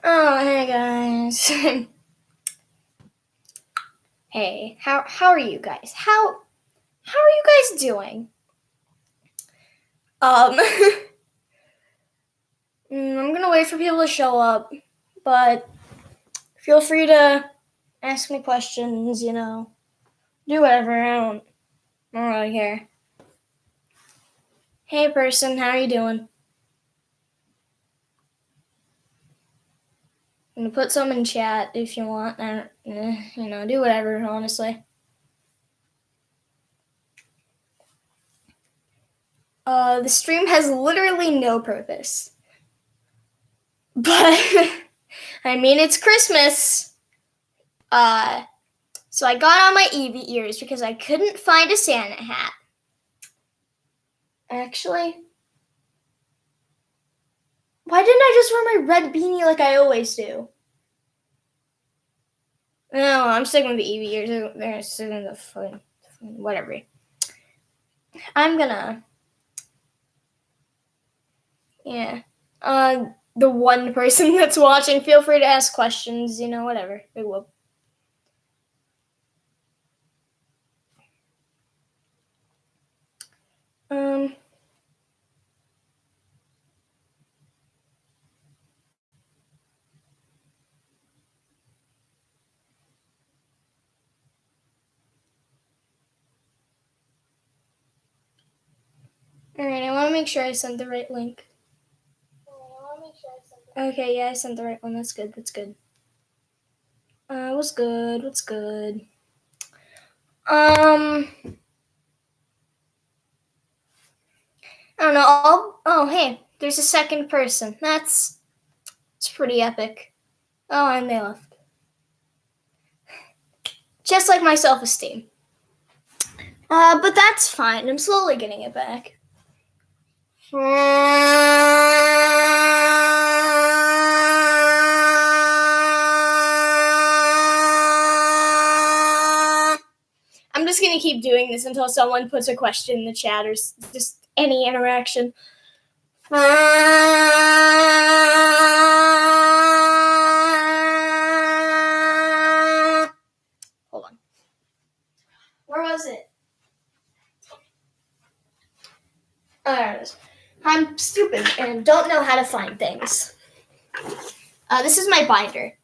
Oh, hey guys. Hey, how are you guys? How are you guys doing? Um, I'm gonna wait for people to show up, but feel free to ask me questions. Do whatever. I don't really care. Hey, person, how are you doing? I'm gonna put some in chat if you want. Do whatever. Honestly. The stream has literally no purpose, but I mean it's Christmas. So I got on my Eevee ears because I couldn't find a Santa hat. Actually, why didn't I just wear my red beanie like I always do? No, I'm sticking with the Eevee ears. They're sticking the fun. Whatever. I'm gonna. Yeah. The one person that's watching, feel free to ask questions. Whatever. Big whoop. Alright, I want to make sure I sent the right link. Okay, yeah, I sent the right one. That's good. What's good? I don't know. Oh, hey, there's a second person. It's pretty epic. Oh, and they left. Just like my self-esteem. But that's fine. I'm slowly getting it back. I'm just gonna keep doing this until someone puts a question in the chat or just any interaction. Hold on. Where was it? Oh, there it is. I'm stupid and don't know how to find things. This is my binder.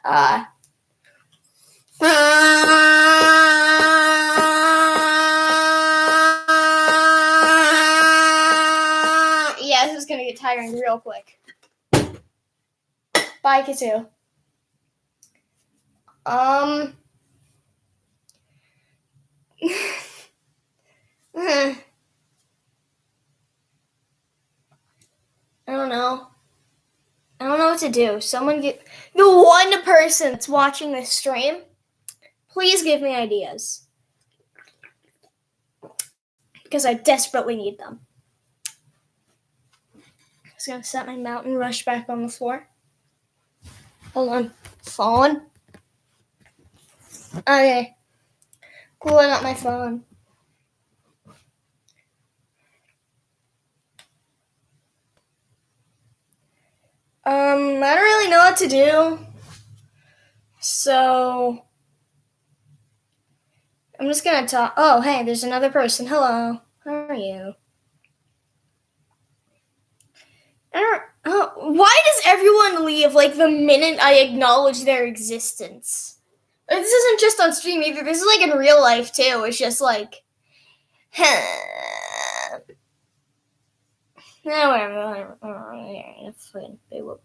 Yeah, this is gonna get tiring real quick. Bye, Kazoo. I don't know. I don't know what to do. Someone get the one person that's watching this stream. Please give me ideas because I desperately need them. I'm just gonna set my Mountain Rush back on the floor. Hold on, phone. Okay, cool. I got my phone. I don't really know what to do. So I'm just gonna talk. Oh, hey, there's another person. Hello. How are you? Why does everyone leave like the minute I acknowledge their existence? This isn't just on stream either. This is like in real life too. It's just like, whatever. That's fine. They will.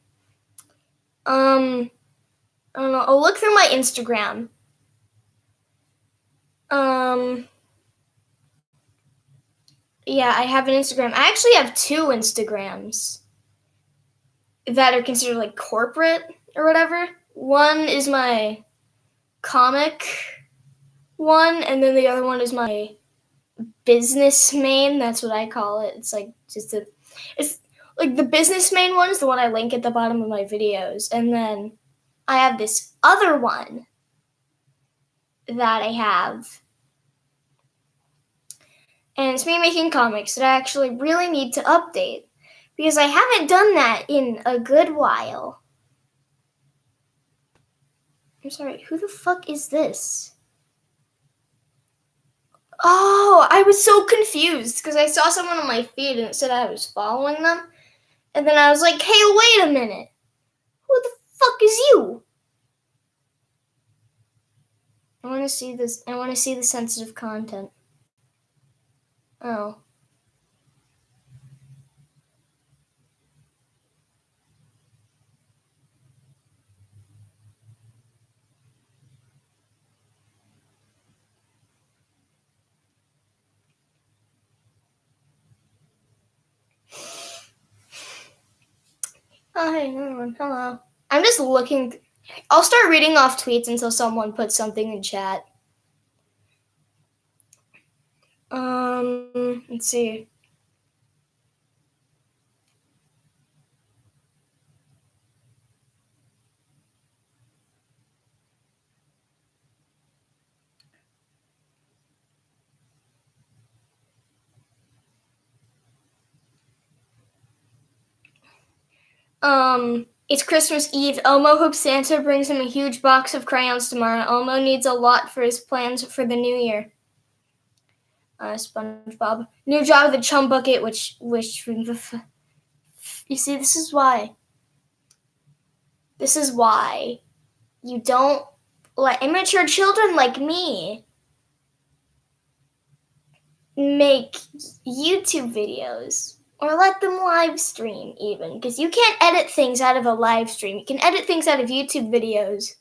I don't know. I'll look through my Instagram. Yeah, I have an Instagram. I actually have 2 Instagrams that are considered like corporate or whatever. One is my comic one, and then the other one is my business main. That's what I call it. It's like it's like the business main one is the one I link at the bottom of my videos, and then I have this other one that I have, and it's me making comics that I actually really need to update because I haven't done that in a good while. I'm sorry, who the fuck is this? Oh, I was so confused because I saw someone on my feed and it said I was following them. And then I was like, hey, wait a minute. Who the fuck is you? I want to see this. I want to see the sensitive content. Oh. Oh, hey, everyone. Hello. I'm just looking. I'll start reading off tweets until someone puts something in chat. Let's see. It's Christmas Eve. Elmo hopes Santa brings him a huge box of crayons tomorrow. Elmo needs a lot for his plans for the new year. SpongeBob. New job at the Chum Bucket, which you see, this is why. This is why you don't let immature children like me make YouTube videos. Or let them live stream even, because you can't edit things out of a live stream. You can edit things out of YouTube videos,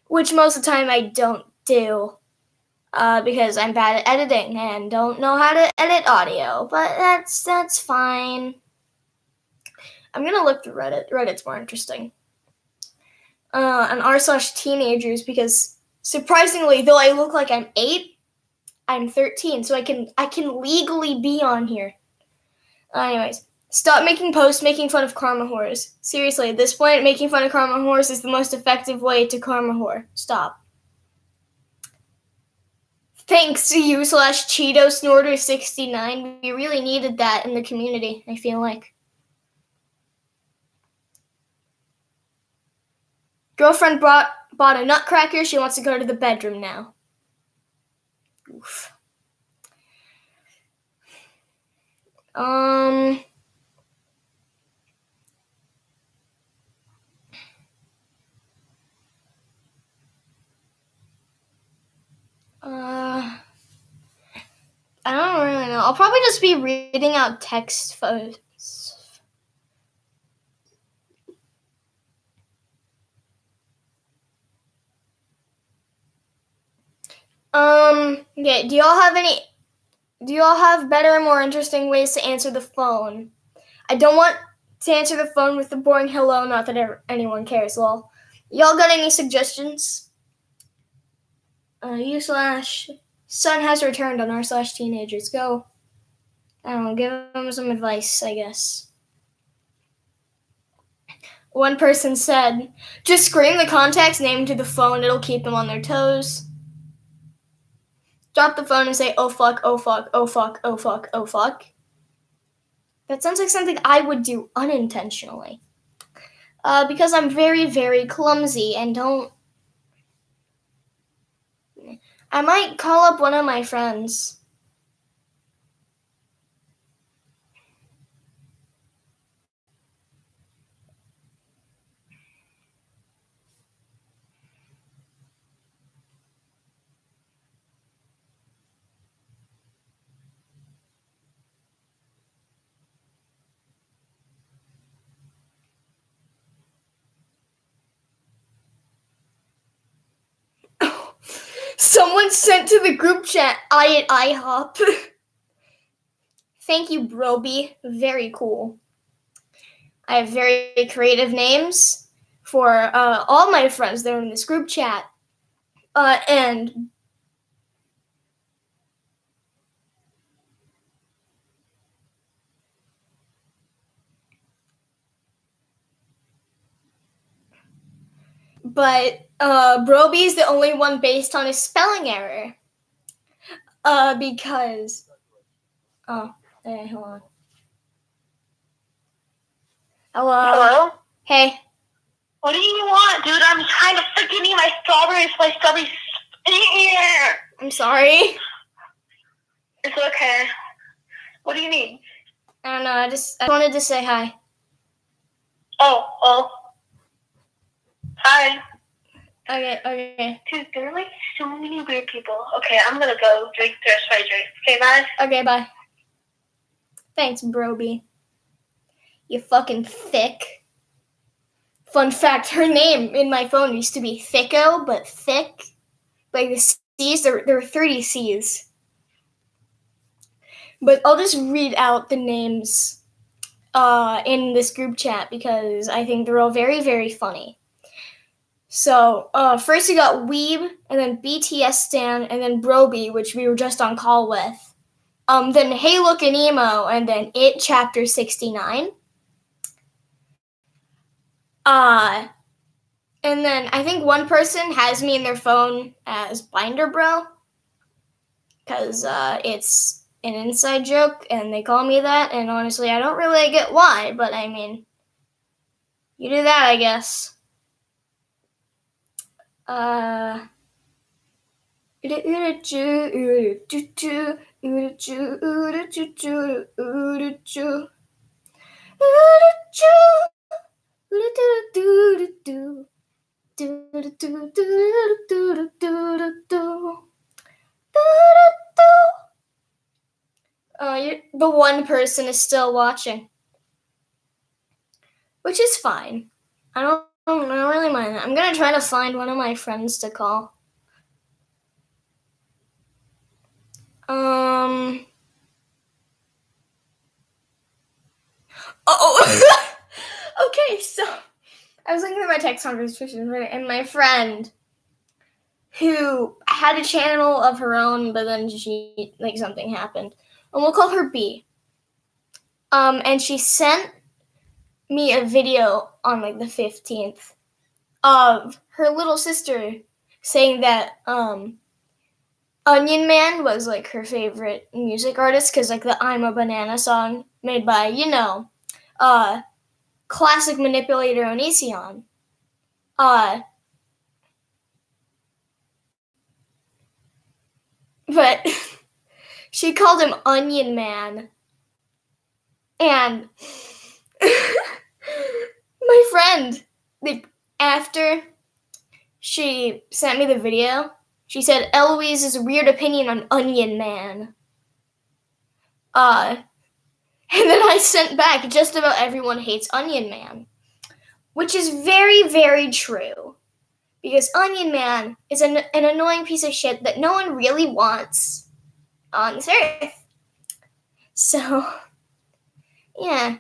which most of the time I don't do, because I'm bad at editing and don't know how to edit audio. But that's fine. I'm gonna look through Reddit. Reddit's more interesting. On r/teenagers, because surprisingly, though I look like I'm 8, I'm 13, so I can legally be on here. Anyways, stop making posts making fun of karma whores. Seriously, at this point, making fun of karma whores is the most effective way to karma whore. Stop. Thanks to you /Cheeto Snorter 69. We really needed that in the community, I feel like. Girlfriend bought a nutcracker. She wants to go to the bedroom now. Oof. I don't really know. I'll probably just be reading out text photos. Yeah, do y'all have better, more interesting ways to answer the phone? I don't want to answer the phone with the boring hello, not that anyone cares. Well, y'all got any suggestions? Son has returned on r/teenagers. Go. I don't know, give them some advice, I guess. One person said, just scream the contact's name to the phone, it'll keep them on their toes. Drop the phone and say, oh fuck, oh fuck, oh fuck, oh fuck, oh fuck. That sounds like something I would do unintentionally. Because I'm very, very clumsy and don't... I might call up one of my friends. Someone sent to the group chat, I at IHOP. Thank you, Broby. Very cool. I have very creative names for all my friends that are in this group chat. But Broby is the only one based on a spelling error. Because... Oh, hey, hold on. Hello. Hello? Hey. What do you want, dude? I'm trying to freaking eat my strawberries. My strawberries in here. I'm sorry. It's okay. What do you need? I don't know. I wanted to say hi. Oh, well. Hi. Okay. Dude, there are like so many weird people. Okay, I'm gonna go drink the rest of my drink. Okay, bye. Okay, bye. Thanks, Broby. You fucking thick. Fun fact, her name in my phone used to be Thicko, but thick. Like the C's, there were 30 C's. But I'll just read out the names in this group chat because I think they're all very, very funny. So, first you got Weeb, and then BTS Stan, and then Broby, which we were just on call with. Then Hey Lookin' Emo, and then It Chapter 69. And then I think one person has me in their phone as Binder Bro, because it's an inside joke, and they call me that, and honestly, I don't really get why, but I mean, you do that, I guess. The one person is still watching, which is fine. I don't really mind that. I'm gonna try to find one of my friends to call. Okay, so I was looking at my text conversations, right, and my friend who had a channel of her own, but then she, like, something happened, and we'll call her B. And she sent me a video on, like, the 15th of her little sister saying that, Onion Man was, like, her favorite music artist, because, like, the I'm a Banana song made by, classic manipulator Onision. But she called him Onion Man. And my friend, like, after she sent me the video, she said Eloise's weird opinion on Onion Man. And then I sent back just about everyone hates Onion Man, which is very, very true. Because Onion Man is an annoying piece of shit that no one really wants on this earth. So, yeah.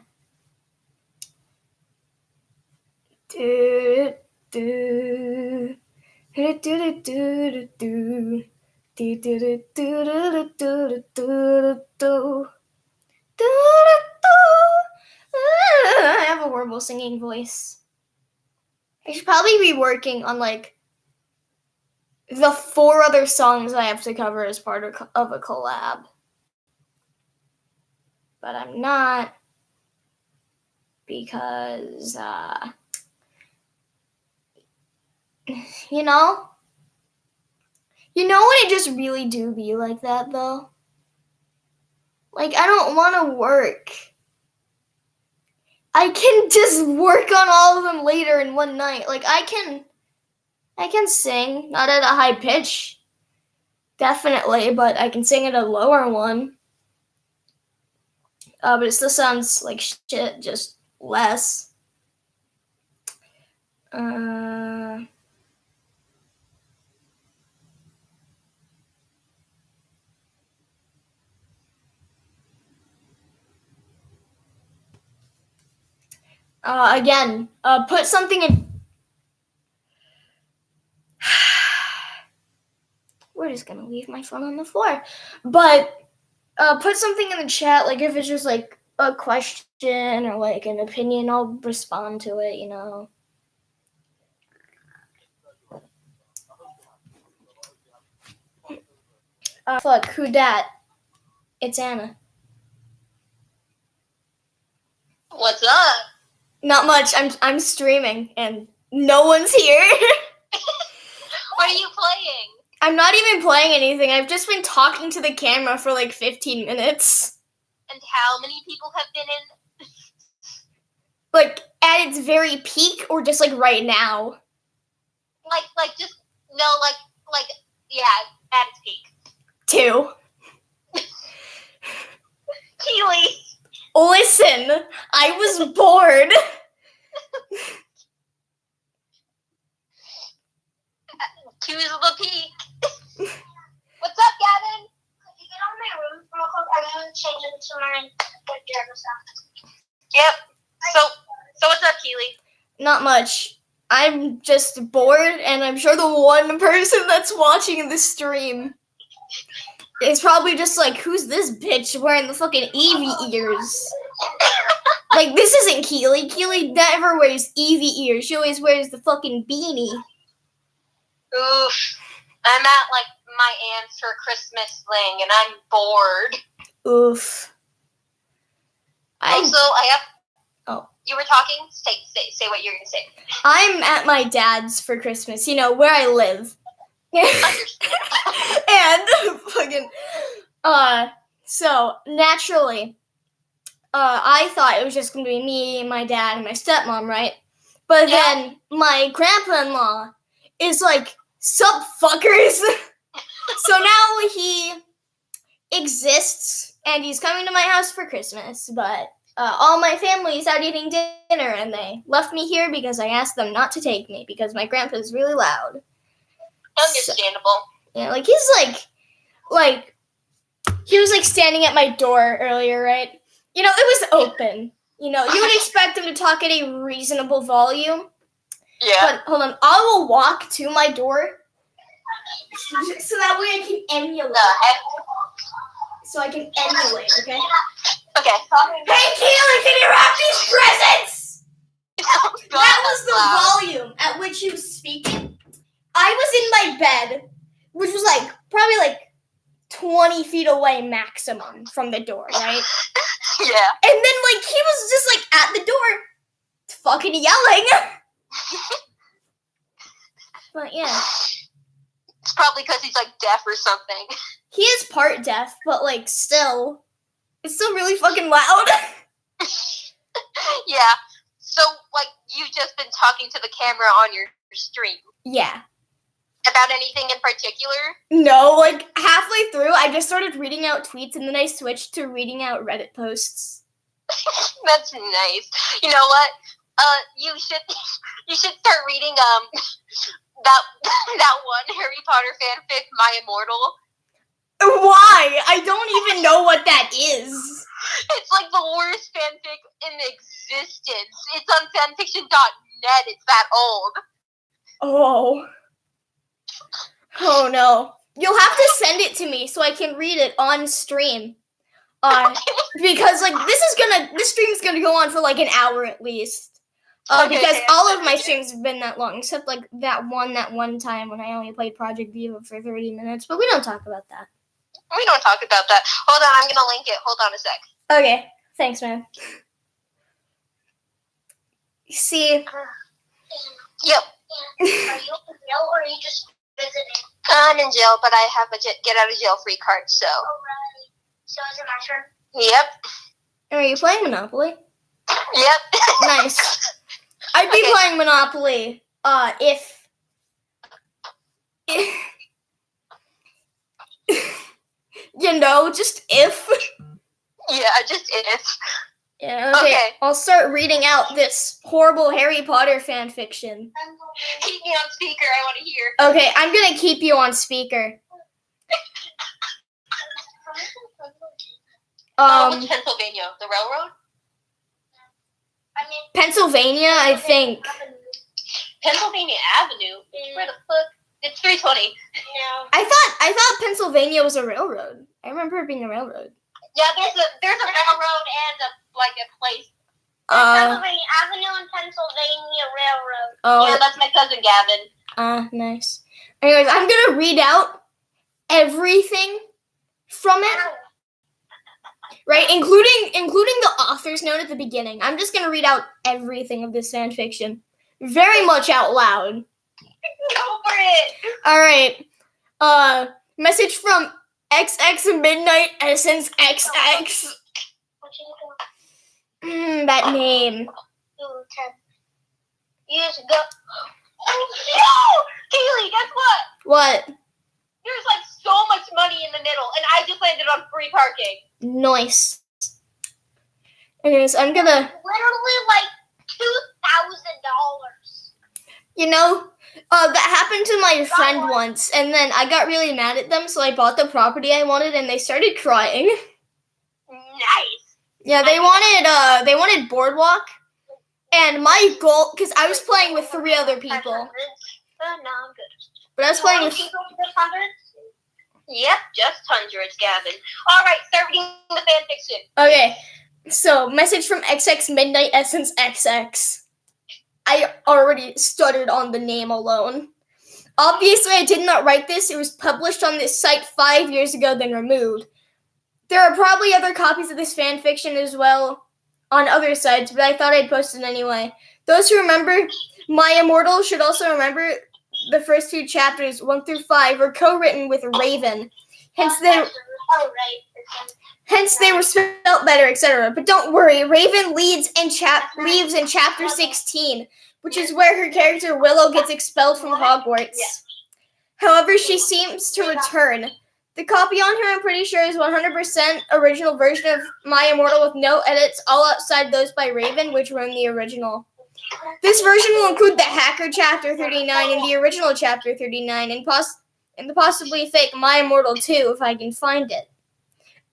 I have a horrible singing voice. I should probably be working on, like, the 4 other songs I have to cover as part of a collab. But I'm not, because, you know when it just really do be like that, though? Like, I don't want to work. I can just work on all of them later in one night. Like, I can sing, not at a high pitch, definitely, but I can sing at a lower one. But it still sounds like shit, just less. Again, put something in. We're just gonna leave my phone on the floor. But put something in the chat, like if it's just like a question or like an opinion, I'll respond to it, Fuck, who dat? It's Anna. What's up? Not much. I'm streaming and no one's here. What are you playing? I'm not even playing anything. I've just been talking to the camera for like 15 minutes. And how many people have been in? Like at its very peak or just like right now? Like just no, like yeah, at its peak. 2. Keely. Listen, I was bored. Choose the peak. What's up, Gavin? Could you get on my room real quick? I'm gonna change into my pajama stuff. Yep. So what's up, Keely? Not much. I'm just bored, and I'm sure the one person that's watching the stream is probably just like, who's this bitch wearing the fucking Eevee ears? Like, this isn't Keely. Keely never wears Eevee ears. She always wears the fucking beanie. Oof. I'm at like my aunt's for Christmas thing, and I'm bored. Oof. Also, I have. Oh. You were talking. Say what you're gonna say. I'm at my dad's for Christmas. You know where I live. And fucking. So naturally, I thought it was just gonna be me, my dad, and my stepmom, right? But then my grandpa-in-law is like, "Sup, fuckers." So now he exists, and he's coming to my house for Christmas, but all my family is out eating dinner, and they left me here because I asked them not to take me, because my grandpa is really loud. Understandable. So, yeah, like, he's like, he was, like, standing at my door earlier, right? You know, it was open. You know, you would expect him to talk at a reasonable volume. Yeah. But, hold on, I will walk to my door so that way I can emulate. So I can emulate, okay? Okay. Hey, Keely, can you wrap these presents? That was the volume at which he was speaking. I was in my bed, which was like probably like 20 feet away maximum from the door, right? Yeah. And then like he was just like at the door fucking yelling. But yeah. It's probably because he's like deaf or something. He is part deaf, but like still, it's still really fucking loud. Yeah. So like you've just been talking to the camera on your stream. Yeah. About anything in particular? No, like halfway through, I just started reading out tweets, and then I switched to reading out Reddit posts. That's nice. You know what? You should start reading that one Harry Potter fanfic, My Immortal. Why? I don't even know what that is. It's like the worst fanfic in existence. It's on fanfiction.net. It's that old. Oh. Oh no. You'll have to send it to me so I can read it on stream. Because like this stream's gonna go on for like an hour at least. Because all of my streams have been that long, except like that one time when I only played Project Viva for 30 minutes. But we don't talk about that. We don't talk about that. Hold on, I'm gonna link it. Hold on a sec. Okay, thanks, man. See? Yep. Are you in jail or are you just visiting? I'm in jail, but I have a get out of jail free card, so. Alright. So is it my turn? Yep. Are you playing Monopoly? Yep. Nice. I'd be playing Monopoly, if you know, just if. Yeah, just if. Yeah, okay. I'll start reading out this horrible Harry Potter fan fiction. Keep me on speaker, I want to hear. Okay, I'm gonna keep you on speaker. What's Pennsylvania? The railroad? I mean, Pennsylvania, I think. Pennsylvania Avenue? Where the fuck? It's 320. no. I thought Pennsylvania was a railroad. I remember it being a railroad. Yeah, there's a railroad and a place. Pennsylvania Avenue and Pennsylvania Railroad. Yeah, that's my cousin Gavin. Nice. Anyways, I'm gonna read out everything from it. right? Including the author's note at the beginning. I'm just gonna read out everything of this fan fiction, very much out loud. Go for it. All right. Message from XX Midnight Essence XX. That name. 10 years ago. Oh no! Kaylee, guess what? What? There's like so much money in the middle, and I just landed on free parking. Nice. Anyways, I'm gonna. Literally like $2,000. That happened to my friend once, and then I got really mad at them, so I bought the property I wanted, and they started crying. Nice. Yeah, they wanted Boardwalk, and my goal, because I was playing with 3 other people, No, I'm good. but I was playing with. Yep, just hundreds, Gavin. All right, start reading the fan fiction. Okay, so message from XX Midnight Essence XX. I already stuttered on the name alone. Obviously, I did not write this. It was published on this site 5 years ago, then removed. There are probably other copies of this fan fiction as well on other sites, but I thought I'd post it anyway. Those who remember My Immortal should also remember the first 2 chapters, 1 through 5, were co-written with Raven. Hence they were spelled better, etc. But don't worry, Raven leaves in chapter 16, which is where her character Willow gets expelled from Hogwarts. However, she seems to return. The copy on here, I'm pretty sure, is 100% original version of My Immortal with no edits, all outside those by Raven, which were in the original. This version will include the Hacker Chapter 39 and the original Chapter 39, and the possibly fake My Immortal 2, if I can find it.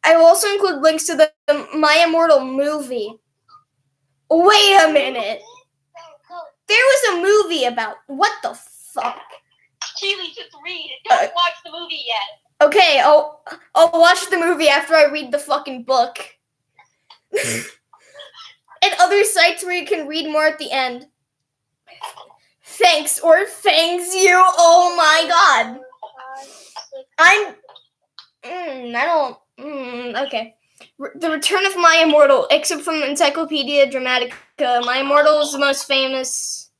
I will also include links to the My Immortal movie. Wait a minute. There was a movie about... What the fuck? Keely, just read. Don't watch the movie yet. Okay, I'll watch the movie after I read the fucking book. And other sites where you can read more at the end. Thanks or thanks you. Oh my god. Okay. The Return of My Immortal, excerpt from Encyclopedia Dramatica. My Immortal is the most famous.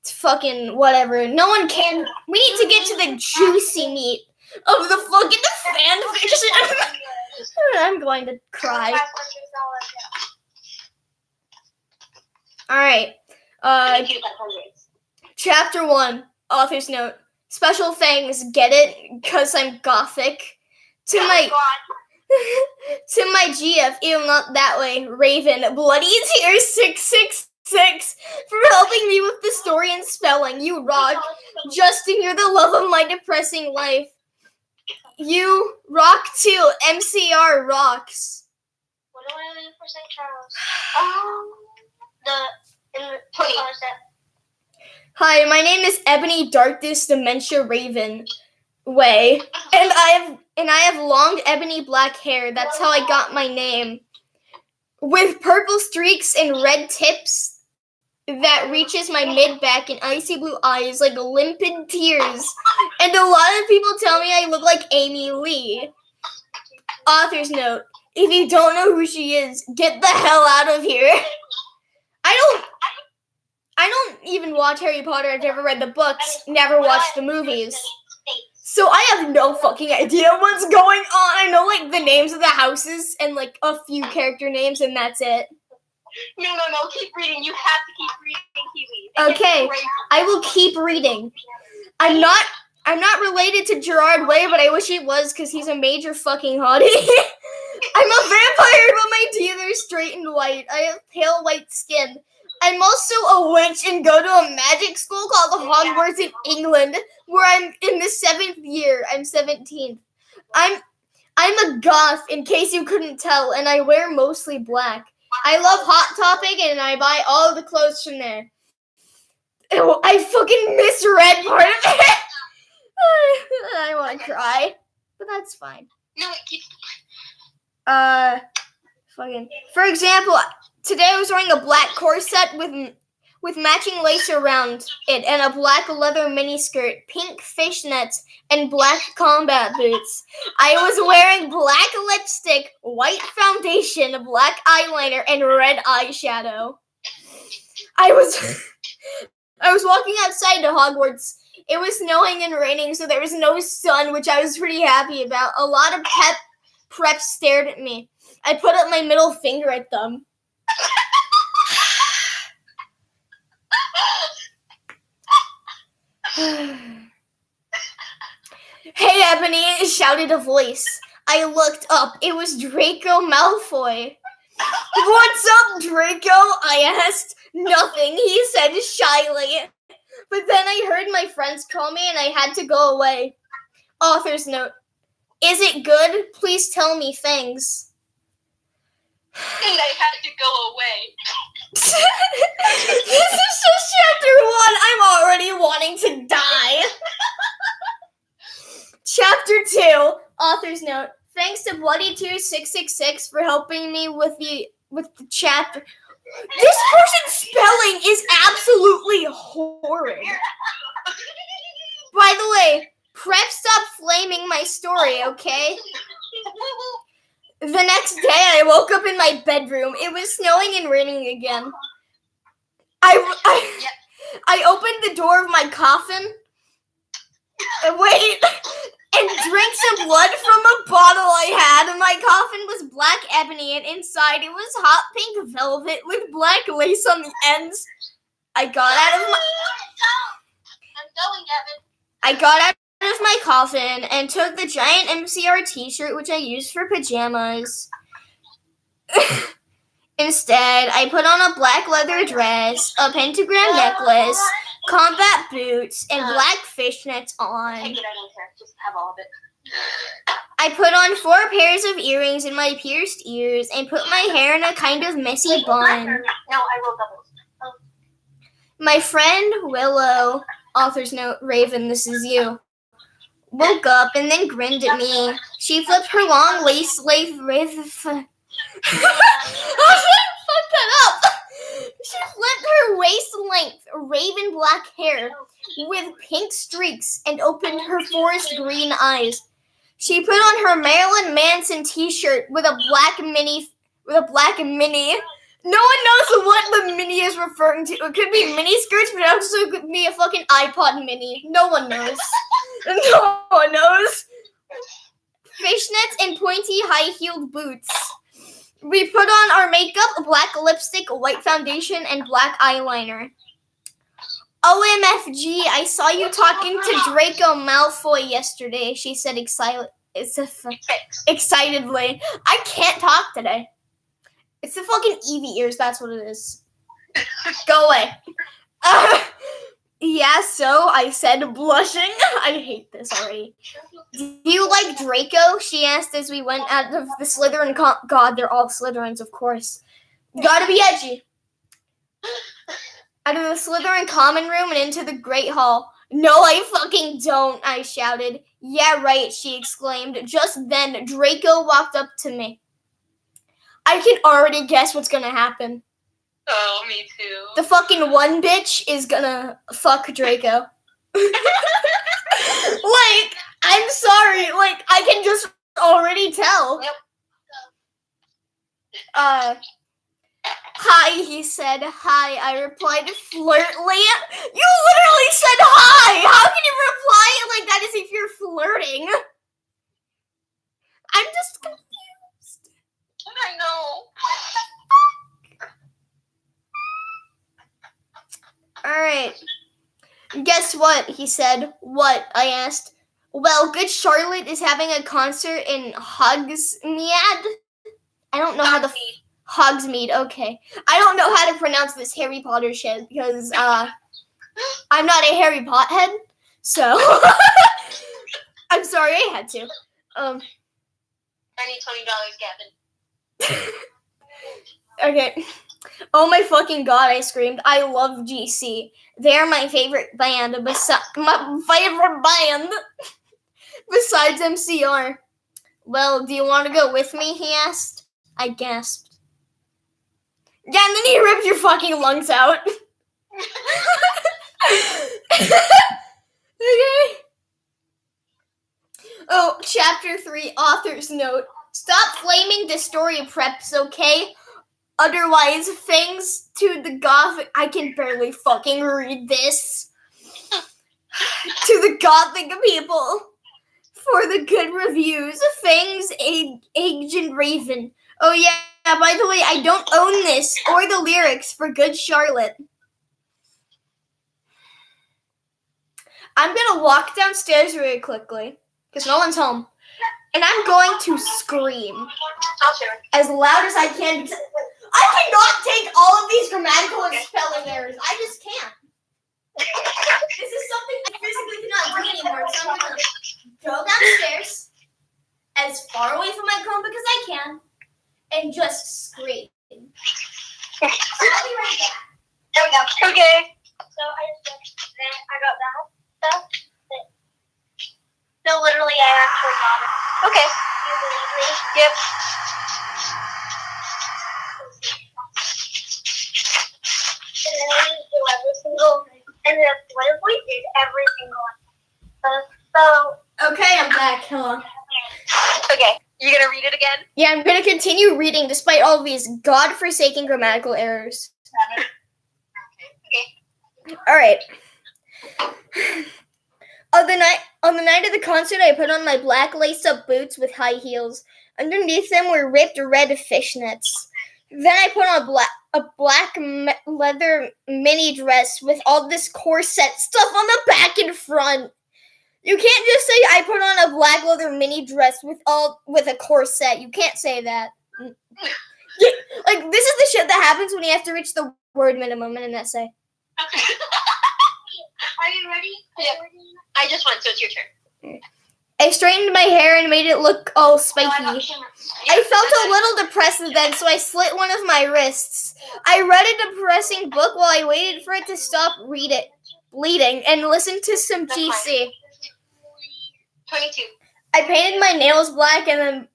It's fucking whatever. No one can. We need to get to the juicy meat of the fucking fan fiction. I'm going to cry. Alright. Chapter 1, author's note. Special thanks, get it? Because I'm gothic. To my GF, ew, not that way, Raven, Bloody Tear 666, for helping me with the story and spelling. You rock. Justin, you're the love of my depressing life. You rock too. MCR rocks. What do I leave for St. Charles? In the 20. Hi, my name is Ebony Darkness Dementia Raven Way, and I have long ebony black hair. That's how I got my name. With purple streaks and red tips that reaches my mid-back and icy blue eyes like limpid tears. And a lot of people tell me I look like Amy Lee. Author's note. If you don't know who she is, get the hell out of here. I don't even watch Harry Potter. I've never read the books, never watched the movies. So I have no fucking idea what's going on. I know, like, the names of the houses and, like, a few character names, and that's it. No, keep reading. You have to keep reading, Kiwi. Okay, I will keep reading. I'm not related to Gerard Way, but I wish he was, because he's a major fucking hottie. I'm a vampire, but my teeth are straight and white. I have pale white skin. I'm also a witch and go to a magic school called Hogwarts in England, where I'm in the 7th year. I'm 17th. I'm a goth, in case you couldn't tell, and I wear mostly black. I love Hot Topic, and I buy all of the clothes from there. Ew, I fucking misread part of it. I want to cry, but that's fine. No, it keeps... For example, today I was wearing a black corset with with matching lace around it and a black leather miniskirt, pink fishnets, and black combat boots. I was wearing black lipstick, white foundation, black eyeliner, and red eyeshadow. I was walking outside to Hogwarts. It was snowing and raining, so there was no sun, which I was pretty happy about. A lot of preps stared at me. I put up my middle finger at them. Hey, Ebony, shouted a voice. I looked up. It was Draco Malfoy. What's up, Draco? I asked. Nothing, he said shyly. But then I heard my friends call me and I had to go away. Author's note. Is it good? Please tell me things. And I had to go away. This is just chapter 1. I'm already wanting to die. Chapter 2. Author's note. Thanks to Bloody2666 for helping me with the chapter. This person's spelling is absolutely horrid. By the way, prep stop flaming my story, okay? The next day, I woke up in my bedroom. It was snowing and raining again. I opened the door of my coffin. And drank some blood from a bottle I had. My coffin was black ebony, and inside it was hot pink velvet with black lace on the ends. I got out of my coffin and took the giant MCR t-shirt, which I used for pajamas. Instead, I put on a black leather dress, a pentagram necklace, combat boots, and black fishnets on. Take it, I don't care. Just have all of it. I put on 4 pairs of earrings in my pierced ears and put my hair in a kind of messy bun. No, I will double. My friend Willow, author's note, Raven, this is you, woke up and then grinned at me. She flipped her long lace She flipped her waist-length raven black hair with pink streaks and opened her forest green eyes. She put on her Marilyn Manson t-shirt with a black mini. No one knows what the mini is referring to. It could be mini skirts, but it also could be a fucking iPod mini. No one knows. No one knows. Fishnets and pointy high-heeled boots. We put on our makeup, black lipstick, white foundation, and black eyeliner. OMFG, I saw you talking to Draco Malfoy yesterday, she said excitedly. I can't talk today. It's the fucking Eevee ears, that's what it is. Go away. Yeah, so I said, blushing. I hate this already. Do you like Draco? She asked as we went out of the Slytherin. God, they're all Slytherins, of course. Gotta be edgy. Out of the Slytherin common room and into the Great Hall. No, I fucking don't, I shouted. Yeah, right, she exclaimed. Just then, Draco walked up to me. I can already guess what's gonna happen. Oh, me too. The fucking one bitch is gonna fuck Draco. Like, I'm sorry. Like, I can just already tell. Yep. Hi, he said. Hi, I replied flirtly. You literally said hi. How can you reply it like that as if you're flirting? I'm just confused. I know. Alright. Guess what? He said. What? I asked. Well, Good Charlotte is having a concert in Hogsmeade. I don't know how the Hogsmeade. Okay. I don't know how to pronounce this Harry Potter shit because I'm not a Harry Pothead. So I'm sorry I had to. I need $20, Gavin. Okay. Oh my fucking god, I screamed. I love GC. They're my favorite band. My favorite band. Besides MCR. Well, do you want to go with me? He asked. I gasped. Yeah, and then he ripped your fucking lungs out. Okay. Oh, chapter 3, author's note. Stop flaming the story preps, okay? Otherwise, thanks to the gothic... I can barely fucking read this. To the gothic people. For the good reviews. Thanks, Agent Raven. Oh yeah, by the way, I don't own this or the lyrics for Good Charlotte. I'm gonna walk downstairs really quickly, because no one's home. And I'm going to scream as loud as I can. I cannot take all of these grammatical and spelling errors. I just can't. This is something I physically cannot do anymore. So I'm gonna go downstairs as far away from my phone because I can and just scream. So I'll be right back. There we go. Okay. So I got that stuff. No, literally, I actually got it. Okay. You believe me? Yep. And then we do every single thing. And then what if we did every single one? So Okay, I'm back. Hello. Okay. You gonna read it again? Yeah, I'm going to continue reading despite all of these godforsaken grammatical errors. Okay. All right. On the night of the concert, I put on my black lace-up boots with high heels. Underneath them were ripped red fishnets. Then I put on a black leather mini dress with all this corset stuff on the back and front. You can't just say I put on a black leather mini dress with a corset. You can't say that. Like, this is the shit that happens when you have to reach the word minimum in an essay. Okay. are you ready? Yeah. I just went, so it's your turn. I straightened my hair and made it look all spiky. No, I got chance. I felt a little depressed then, so I slit one of my wrists. I read a depressing book while I waited for it to stop bleeding and listened to some That's GC. 22. I painted my nails black and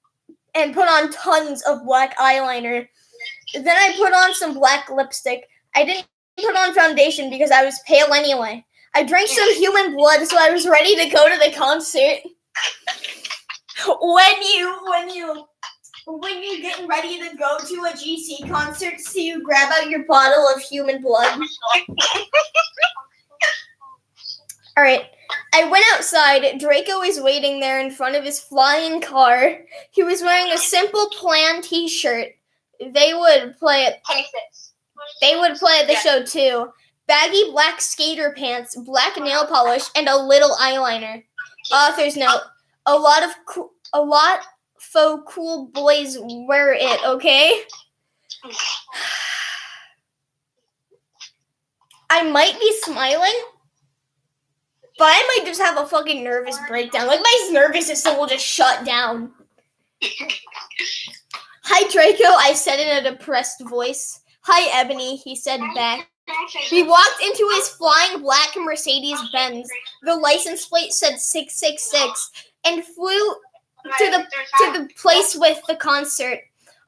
put on tons of black eyeliner. Then I put on some black lipstick. I didn't put on foundation because I was pale anyway. I drank some human blood, so I was ready to go to the concert. When you getting ready to go to a GC concert, so you grab out your bottle of human blood. All right. I went outside. Draco was waiting there in front of his flying car. He was wearing a simple plaid t-shirt. They would play at 26. the show too. Baggy black skater pants, black nail polish, and a little eyeliner. Author's note: a lot faux cool boys wear it. Okay. I might be smiling, but I might just have a fucking nervous breakdown. Like, my nervous system will just shut down. Hi, Draco, I said in a depressed voice. Hi, Ebony, he said back. He walked into his flying black Mercedes-Benz. The license plate said 666 and flew to the place with the concert.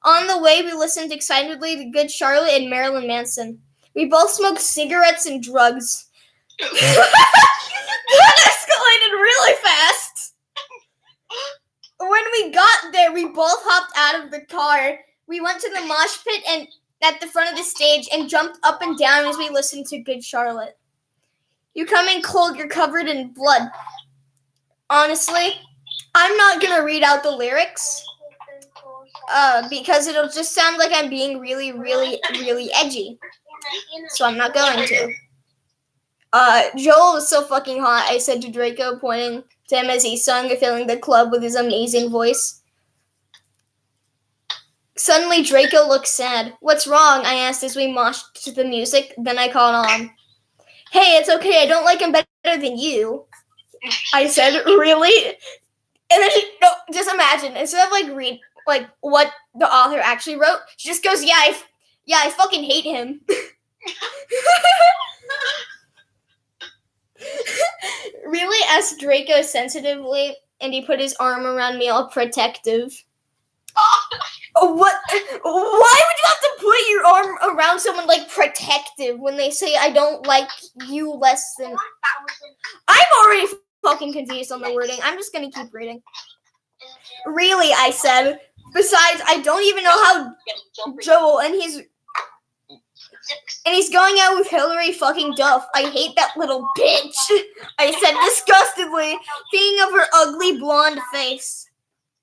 On the way, we listened excitedly to Good Charlotte and Marilyn Manson. We both smoked cigarettes and drugs. That escalated really fast. When we got there, we both hopped out of the car. We went to the mosh pit and at the front of the stage and jumped up and down as we listened to Good Charlotte. You come in cold, you're covered in blood. Honestly, I'm not gonna read out the lyrics because it'll just sound like I'm being really, really, really edgy. So I'm not going to. Joel was so fucking hot, I said to Draco, pointing to him as he sung, filling the club with his amazing voice. Suddenly, Draco looked sad. What's wrong? I asked as we moshed to the music. Then I called on. Hey, it's okay. I don't like him better than you. I said, really? And then just imagine, instead of read what the author actually wrote, she just goes, yeah, I fucking hate him. Really? Asked Draco sensitively, and he put his arm around me all protective. What? Why would you have to put your arm around someone like protective when they say I don't like you less than? I'm already fucking confused on the wording. I'm just gonna keep reading. Really, I said. Besides, I don't even know how Joel and he's going out with Hillary fucking Duff. I hate that little bitch. I said disgustedly, thinking of her ugly blonde face.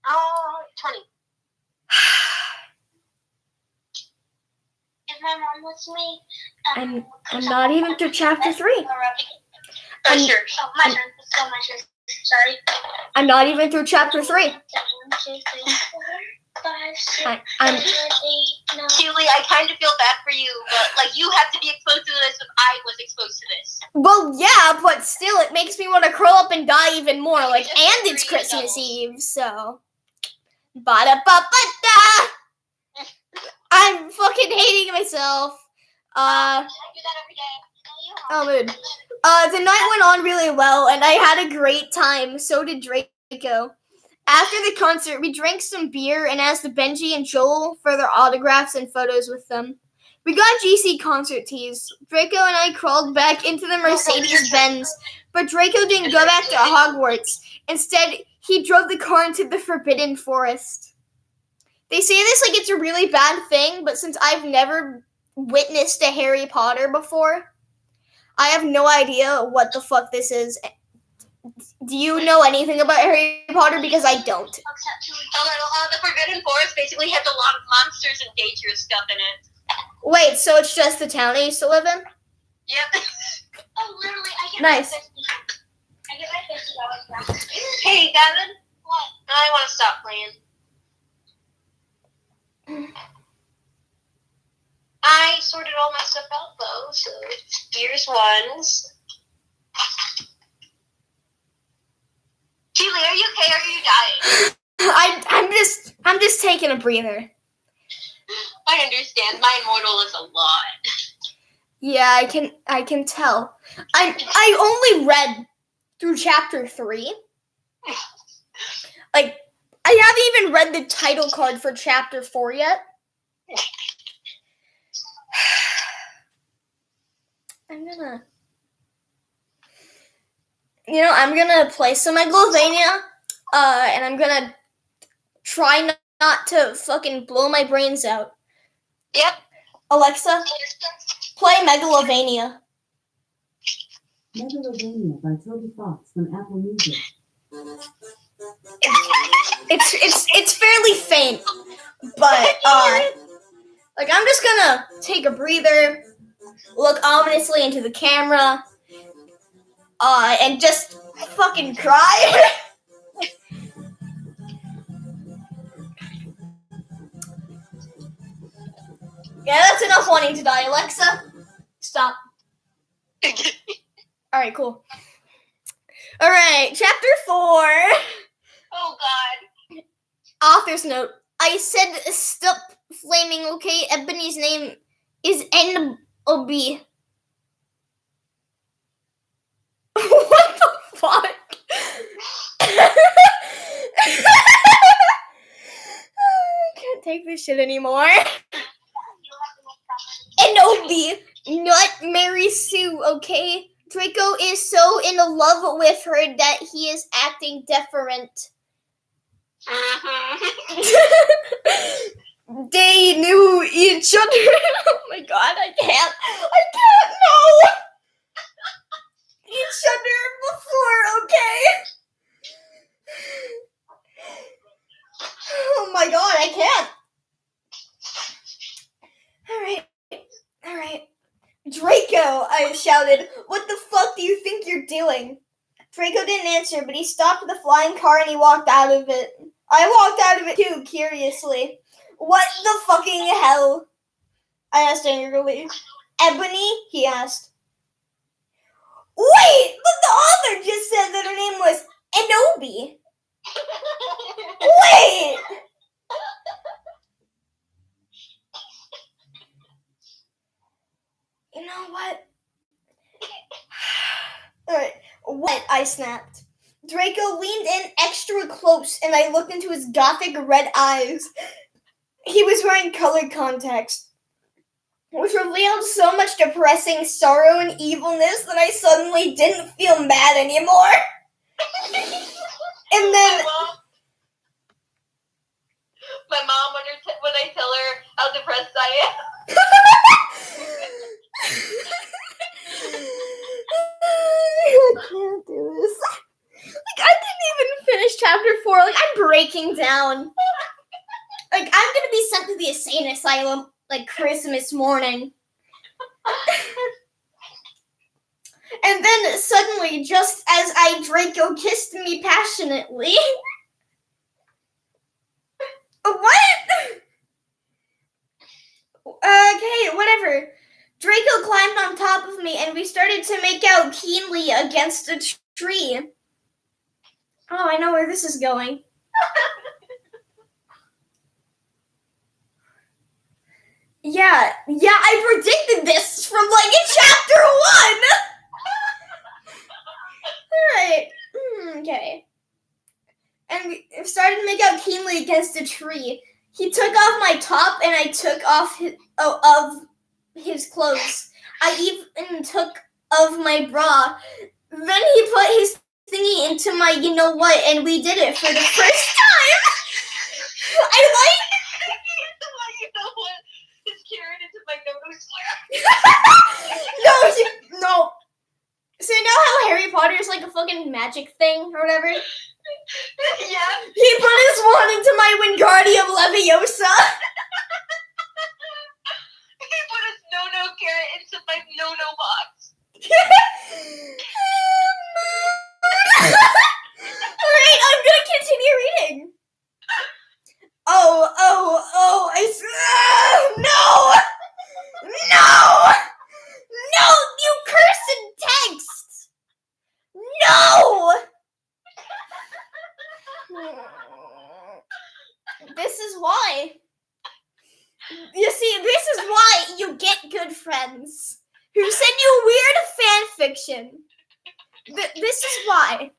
Oh, 20. If my mom lets me, I'm not even through chapter 3. Oh, sure. Oh, my turn. Let's go, my turn. Sorry. I'm not even through chapter 3. 1, 2, 3, 4, 5, 6, I'm 7, 8, 9. Keely, I kind of feel bad for you, but like you have to be exposed to this if I was exposed to this. well, yeah, but still, it makes me want to curl up and die even more. Like, and it's Christmas Eve, so. Ba-da-ba-ba-da! I'm fucking hating myself. I do that every day. Oh, mood. The night went on really well, and I had a great time. So did Draco. After the concert, we drank some beer and asked Benji and Joel for their autographs and photos with them. We got GC concert tees. Draco and I crawled back into the Mercedes-Benz, but Draco didn't go back to Hogwarts. Instead, he drove the car into the Forbidden Forest. They say this like it's a really bad thing, but since I've never witnessed a Harry Potter before, I have no idea what the fuck this is. Do you know anything about Harry Potter? Because I don't. The Forbidden Forest basically has a lot of monsters and dangerous stuff in it. Wait, so it's just the town I used to live in? Yep. Oh, literally, I get Nice. my $50. I get my $50 back. Hey, Gavin. What? I want to stop playing. I sorted all my stuff out though, so here's ones. Keely, are you okay? Or are you dying? I'm just taking a breather. I understand. My immortal is a lot. Yeah, I can tell. I only read through chapter 3. Like, I haven't even read the title card for chapter 4 yet. I'm gonna play some Megalovania, and I'm gonna try not to fucking blow my brains out. Yep. Alexa, play Megalovania. Megalovania by Toby Fox from Apple Music. It's fairly faint, but like I'm just gonna take a breather, look ominously into the camera, and just fucking cry. Yeah, that's enough wanting to die. Alexa, stop. Alright, cool. Alright, chapter 4. Oh God. Author's note. I said stop flaming, okay? Ebony's name is N-O-B. What the fuck? I can't take this shit anymore. N-O-B, not Mary Sue, okay? Draco is so in love with her that he is acting deferent. They knew each other. Oh my god, I can't know each other before, okay? Oh my god, I can't. Alright. Draco, I shouted. What the fuck do you think you're doing? Draco didn't answer, but he stopped the flying car and he walked out of it. I walked out of it too, curiously. What the fucking hell? I asked angrily. Ebony? He asked. Wait! But the author just said that her name was Enobi. Wait! You know what? Alright, what? I snapped. Draco leaned in extra close and I looked into his gothic red eyes. he was wearing colored contacts, which revealed so much depressing sorrow and evilness that I suddenly didn't feel mad anymore. And then my mom when I tell her how depressed I am. I can't do this. Like, I didn't even finish chapter 4. Like, I'm breaking down. Like, I'm gonna be sent to the insane asylum, like, Christmas morning. And then, suddenly, just as Draco kissed me passionately... What? Okay, whatever. Draco climbed on top of me, and we started to make out keenly against a tree. Oh, I know where this is going. Yeah, I predicted this from, like, in chapter 1! Alright, okay. And we started to make out keenly against a tree. He took off my top, and I took off his clothes. I even took off my bra. Then he put his thingy into my you-know-what, and we did it for the first time. I like... You-know-what? It's carried into my nose flare. No. So you know how Harry Potter is like a fucking magic thing or whatever? Yeah. He put his wand into my Wingardium Leviosa. He put his no-no carrot into my no-no box. Alright, I'm gonna continue reading. No, you cursed text! No! This is why. You see, this is why you get good friends who send you weird fan fiction. This is why.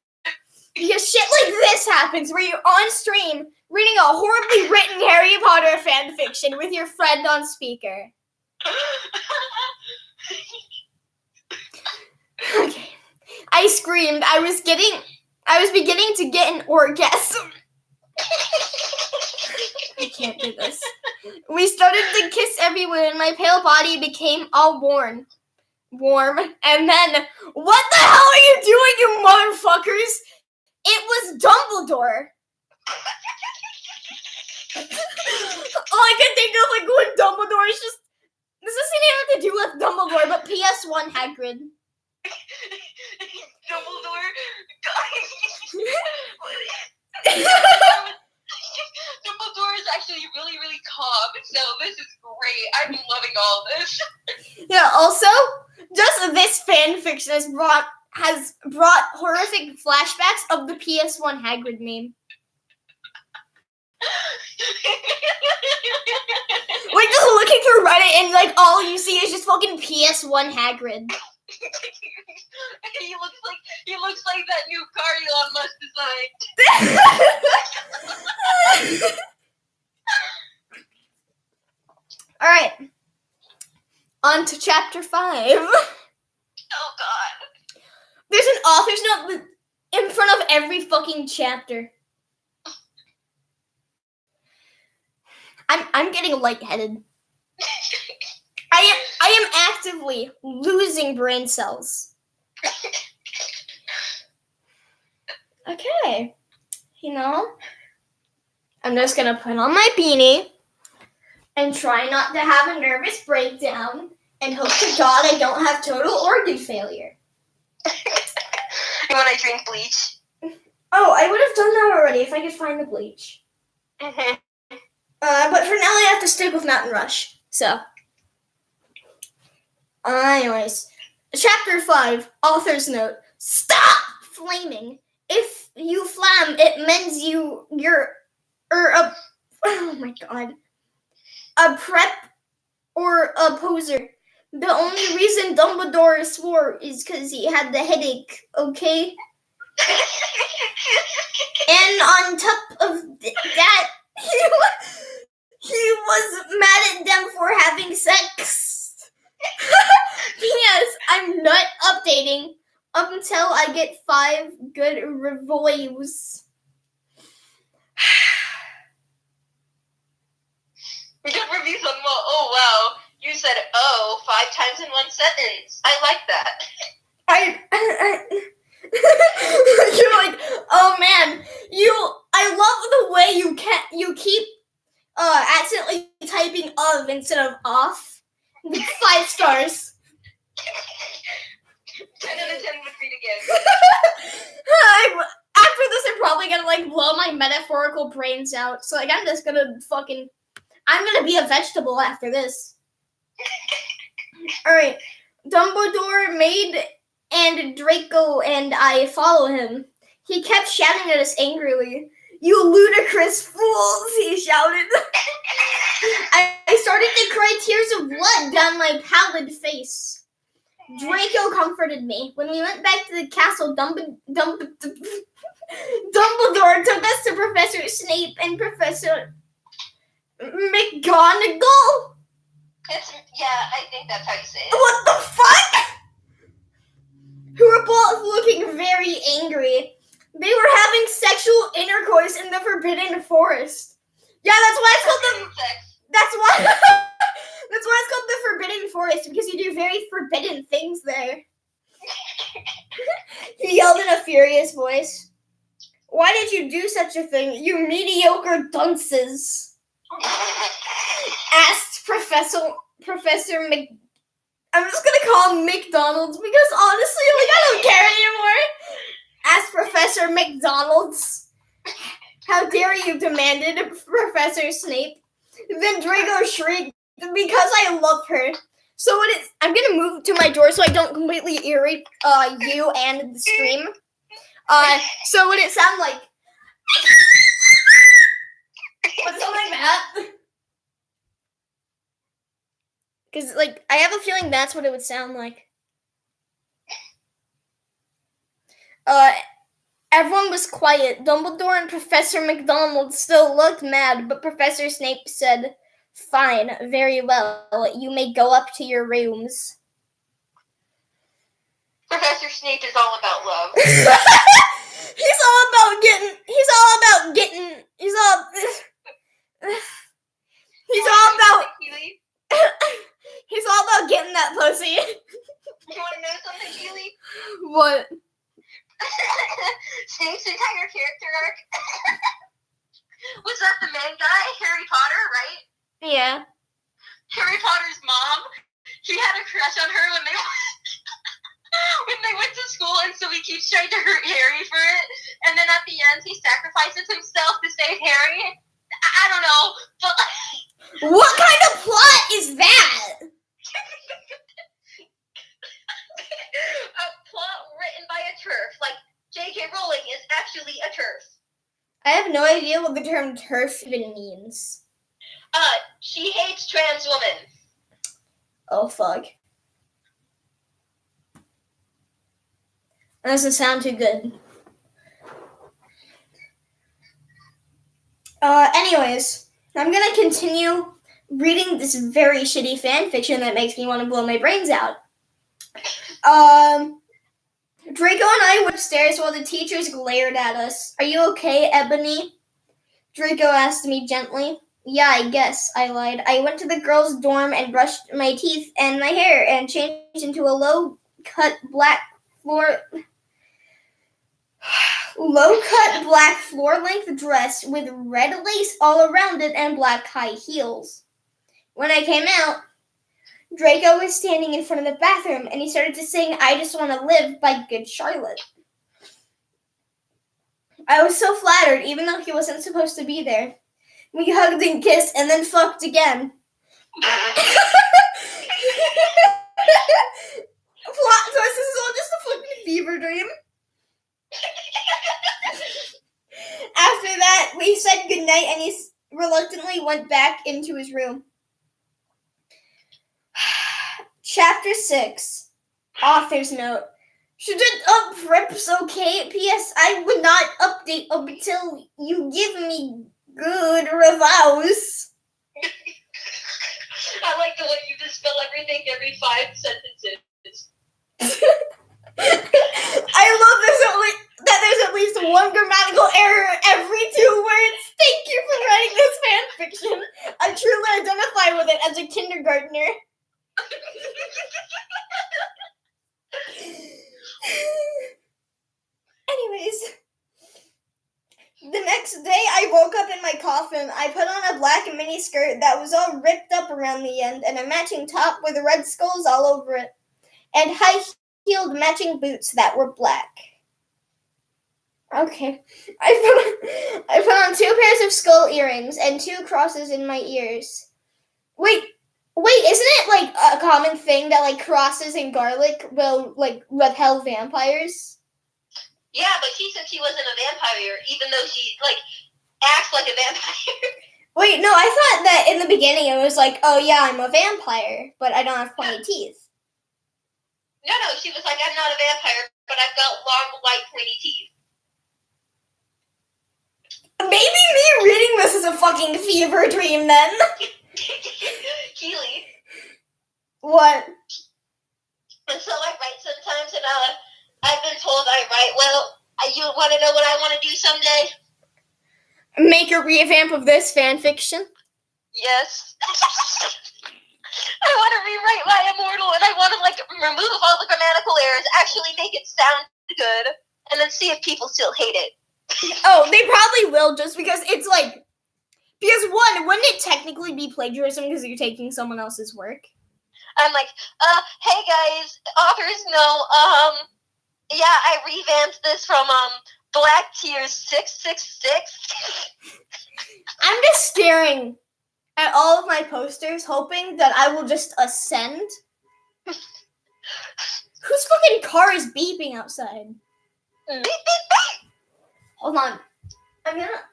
Because shit like this happens where you're on stream reading a horribly written Harry Potter fan fiction with your friend on speaker. Okay. I screamed. I was beginning to get an orgasm. I can't do this. We started to kiss everywhere and my pale body became all warm. And then, what the hell are you doing, you motherfuckers? It was Dumbledore. All I can think of, like, when Dumbledore is just... This doesn't even have to do with Dumbledore, but PS1 Hagrid. Dumbledore is actually really, really calm, so this is great. I'm loving all this. Yeah, also, just this fan fiction has brought horrific flashbacks of the PS1 Hagrid meme. We're just looking through Reddit and, like, all you see is just fucking PS1 Hagrid. He looks like that new car Elon Musk designed. Alright. On to chapter 5. Oh god. There's an author's note in front of every fucking chapter. I'm getting lightheaded. I am actively losing brain cells. Okay. You know, I'm just gonna put on my beanie and try not to have a nervous breakdown and hope to God I don't have total organ failure. When I drink bleach. Oh, I would have done that already if I could find the bleach. Mm-hmm. But for now I have to stick with Mountain Rush. So. Anyways. Chapter 5, author's note. Stop flaming. If you flam, it means oh my god. A prep or a poser. The only reason Dumbledore swore is because he had the headache, okay? And on top of that, He was mad at them for having sex. P.S. I'm not updating up until I get 5 good reviews. Good reviews on what? Oh, wow. You said "oh" 5 times in one sentence. I like that. You're like, oh man, I love the way you keep accidentally typing of instead of off. 5 stars. 10 out of 10 would read again. After this, I'm probably gonna like blow my metaphorical brains out. So like, I'm gonna be a vegetable after this. All right, Dumbledore made and Draco and I follow him. He kept shouting at us angrily. You ludicrous fools, he shouted. I started to cry tears of blood down my pallid face. Draco comforted me. When we went back to the castle, Dumbledore took us to Professor Snape and Professor McGonagall. Yeah, I think that's how you say it. What the fuck? Who were both looking very angry. They were having sexual intercourse in the Forbidden Forest. Yeah, that's why it's called that's why it's called the Forbidden Forest, because you do very forbidden things there. He yelled in a furious voice. Why did you do such a thing, you mediocre dunces? Asked Professor I'm just gonna call him McDonald's because honestly, like, I don't care anymore. Asked Professor McDonald's. How dare you, demanded Professor Snape. Then Draco shrieked, because I love her. So I'm gonna move to my door so I don't completely irritate you and the stream. So would it sound like something like that? Because, like, I have a feeling that's what it would sound like. Everyone was quiet. Dumbledore and Professor McDonald still looked mad, but Professor Snape said, fine, very well. You may go up to your rooms. Professor Snape is all about love. He's all about getting that pussy. You want to know something, Keely? What? Snape's entire character arc was that the main guy, Harry Potter, right? Yeah. Harry Potter's mom, she had a crush on her when they went to school, and so he keeps trying to hurt Harry for it. And then at the end, he sacrifices himself to save Harry. I don't know, but what kind of plot is that? A plot written by a TERF. Like, J.K. Rowling is actually a TERF. I have no idea what the term TERF even means. She hates trans women. Oh, fuck. That doesn't sound too good. Anyways, I'm gonna continue reading this very shitty fan fiction that makes me want to blow my brains out. Draco and I went upstairs while the teachers glared at us. Are you okay, Ebony? Draco asked me gently. Yeah, I guess, I lied. I went to the girls' dorm and brushed my teeth and my hair and changed into a low-cut black floor-length dress with red lace all around it and black high heels. When I came out, Draco was standing in front of the bathroom, and he started to sing I Just Want to Live by Good Charlotte. I was so flattered, even though he wasn't supposed to be there. We hugged and kissed, and then fucked again. Plot twist, this is all just a fucking fever dream. After that, we said goodnight, and he reluctantly went back into his room. Chapter 6. Author's note. Shouldn't up preps okay? P.S. I would not update up until you give me good reviews. I like the way you just spell everything every 5 sentences. I love that there's at least one grammatical error every 2 words. Thank you for writing this fan fiction. I truly identify with it as a kindergartner. Anyways, the next day I woke up in my coffin. I put on a black mini skirt that was all ripped up around the end and a matching top with red skulls all over it, and high-heeled matching boots that were black. Okay. I put on 2 pairs of skull earrings and 2 crosses in my ears. Wait, isn't it like a common thing that like crosses and garlic will like repel vampires? Yeah, but she said she wasn't a vampire, even though she like acts like a vampire. Wait, no, I thought that in the beginning it was like, oh yeah, I'm a vampire, but I don't have pointy teeth. No, she was like, I'm not a vampire, but I've got long, white, pointy teeth. Maybe me reading this is a fucking fever dream then. Keely. What? And so I write sometimes, and I've been told I write well. You want to know what I want to do someday? Make a revamp of this fan fiction? Yes. I want to rewrite My Immortal, and I want to like remove all the grammatical errors, actually make it sound good, and then see if people still hate it. Oh, they probably will, just because it's like, because one, wouldn't it technically be plagiarism because you're taking someone else's work? I'm like, hey guys, authors know, yeah, I revamped this from Black Tears 666. I'm just staring at all of my posters, hoping that I will just ascend. Whose fucking car is beeping outside? Beep, beep, beep. Hold on. I'm gonna...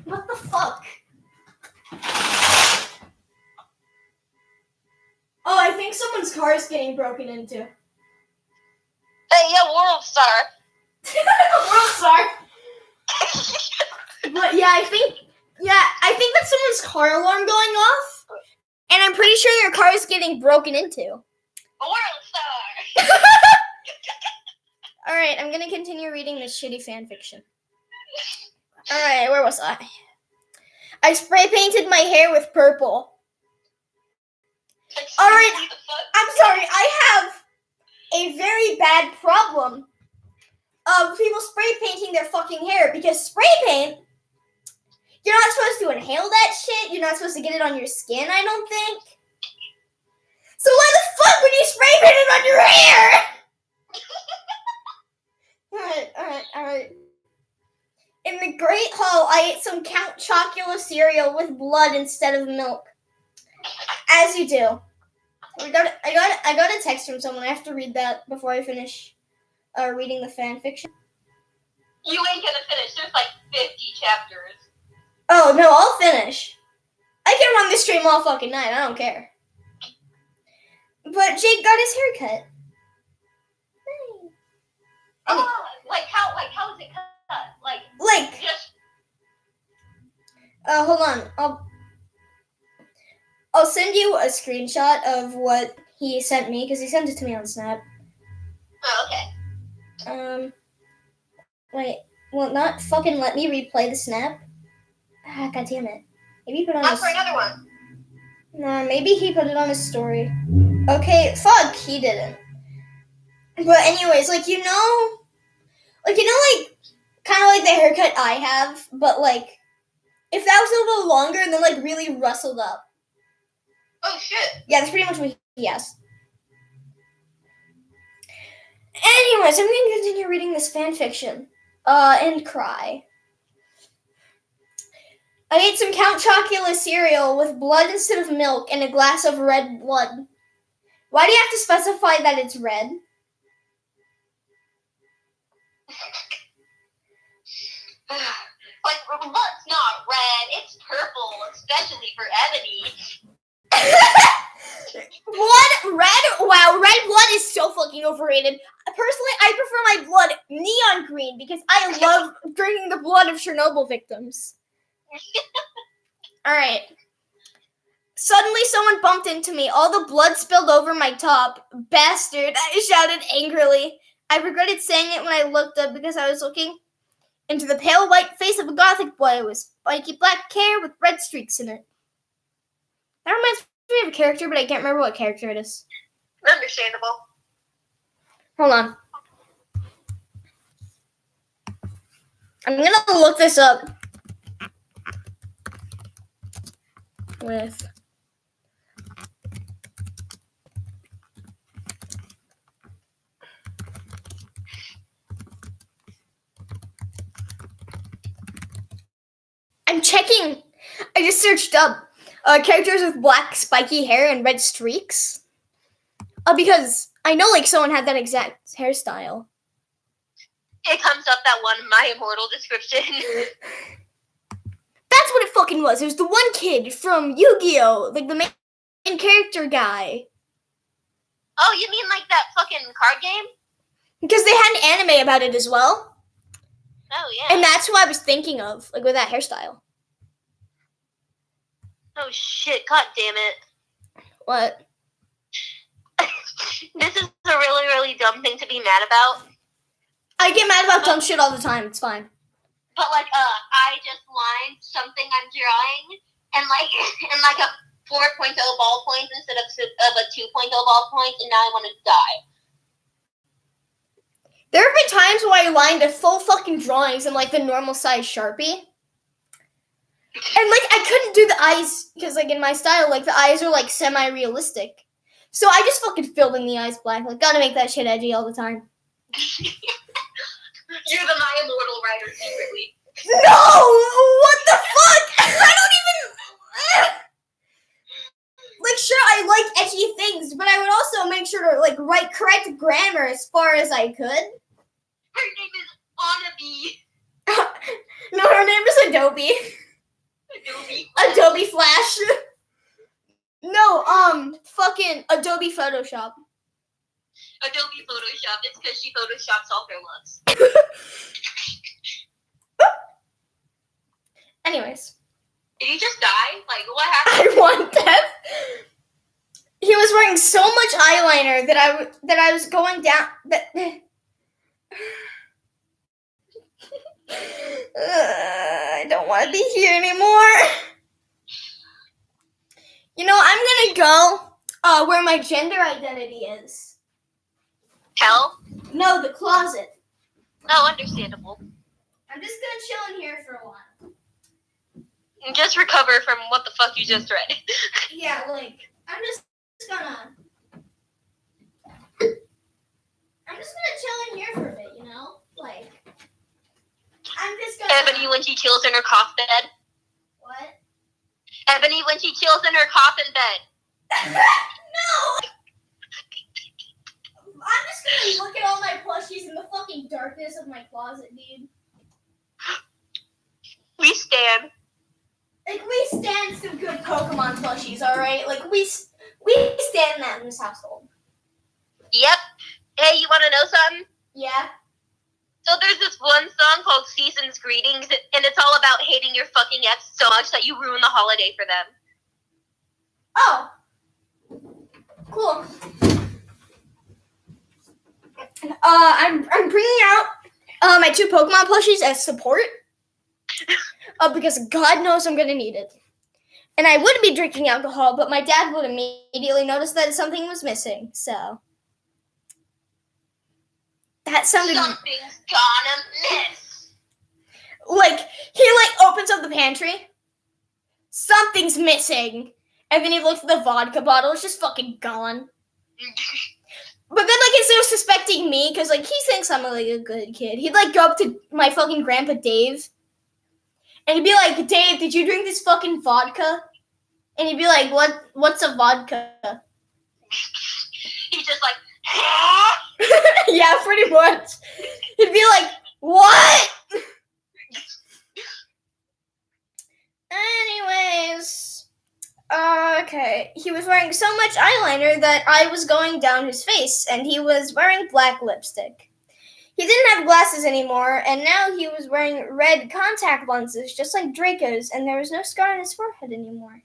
What the fuck? Oh, I think someone's car is getting broken into. Hey, yeah, World Star. World Star. But yeah, I think that's someone's car alarm going off. And I'm pretty sure their car is getting broken into. World Star. Alright, I'm gonna continue reading this shitty fan fiction. Alright, where was I? I spray painted my hair with purple. Alright, I'm sorry, I have a very bad problem of people spray painting their fucking hair, because spray paint, you're not supposed to inhale that shit, you're not supposed to get it on your skin, I don't think. So why the fuck would you spray paint it on your hair? Alright. In the Great Hall, I ate some Count Chocula cereal with blood instead of milk. As you do. I got a text from someone. I have to read that before I finish reading the fan fiction. You ain't gonna finish. There's like 50 chapters. Oh, no, I'll finish. I can run this stream all fucking night. I don't care. But Jake got his hair cut. Oh, how is it cut? Like, just... hold on. I'll send you a screenshot of what he sent me, because he sent it to me on Snap. Oh, okay. Wait, will not fucking let me replay the Snap? Ah, God damn it. Maybe he put it on For another one. No, maybe he put it on his story. Okay, fuck, he didn't. But anyways, kind of like the haircut I have, but like, if that was a little longer and then like really rustled up. Oh shit. Yeah, that's pretty much what he has. Anyways, I'm going to continue reading this fan fiction. And cry. I ate some Count Chocula cereal with blood instead of milk and a glass of red blood. Why do you have to specify that it's red? Blood's not red. It's purple, especially for Ebony. Red blood is so fucking overrated. Personally, I prefer my blood neon green because I love drinking the blood of Chernobyl victims. Alright. Suddenly someone bumped into me. All the blood spilled over my top. Bastard, I shouted angrily. I regretted saying it when I looked up because I was looking into the pale white face of a gothic boy with spiky black hair with red streaks in it. That reminds me of a character, but I can't remember what character it is. Understandable. Hold on. I'm gonna look this up. With I'm checking. I just searched up characters with black spiky hair and red streaks. Because I know like someone had that exact hairstyle. It comes up that one My Immortal description. That's what it fucking was. It was the one kid from Yu-Gi-Oh! Like the main character guy. Oh, you mean like that fucking card game? Because they had an anime about it as well. Oh, yeah. And that's who I was thinking of, like with that hairstyle. Oh, shit. God damn it. What? This is a really, really dumb thing to be mad about. I get mad about dumb shit all the time. It's fine. But, like, I just lined something I'm drawing and, like a 4.0 ballpoint instead of a 2.0 ballpoint, and now I want to die. There have been times where I lined a full fucking drawings in, like, the normal size Sharpie. And, like, I couldn't do the eyes, because, like, in my style, like, the eyes are, like, semi-realistic. So I just fucking filled in the eyes black. Like, gotta make that shit edgy all the time. You're the My Immortal writer secretly. No! What the fuck? I don't even... Like, sure, I like edgy things, but I would also make sure to, like, write correct grammar as far as I could. Her name is Anabi. No, her name is Adobe. Adobe Flash. No, fucking Adobe Photoshop. Adobe Photoshop. It's because she photoshops all her looks. Anyways. Did you just die? Like, what happened? I want death. He was wearing so much eyeliner that I was going down. I don't want to be here anymore. You know, I'm gonna go where my gender identity is. Hell? No, the closet. Oh, understandable. I'm just gonna chill in here for a while. And just recover from what the fuck you just read. Yeah, like, I'm just gonna chill in here for a bit, you know? Like, I'm just gonna... Ebony when she chills in her coffin bed. What? Ebony when she chills in her coffin bed. No! I'm just gonna look at all my plushies in the fucking darkness of my closet, dude. We stand. Like, we stand some good Pokemon plushies, alright? Like, we stand that in this household. Yep. Hey, you want to know something? Yeah? So there's this one song called Season's Greetings, and it's all about hating your fucking ex so much that you ruin the holiday for them. Oh. Cool. I'm bringing out my 2 Pokemon plushies as support. Because God knows I'm gonna need it. And I wouldn't be drinking alcohol, but my dad would immediately notice that something was missing, so. That sounded... Something's gonna miss. Like, he, like, opens up the pantry. Something's missing. And then he looks at the vodka bottle. It's just fucking gone. But then, like, instead of suspecting me, because, like, he thinks I'm, like, a good kid, he'd, like, go up to my fucking grandpa Dave. And he'd be like, Dave, did you drink this fucking vodka? And he'd be like, what's a vodka? He's just like, Yeah, pretty much. He'd be like, what? Anyways. Okay. He was wearing so much eyeliner that I was going down his face, and he was wearing black lipstick. He didn't have glasses anymore, and now he was wearing red contact lenses, just like Draco's, and there was no scar on his forehead anymore.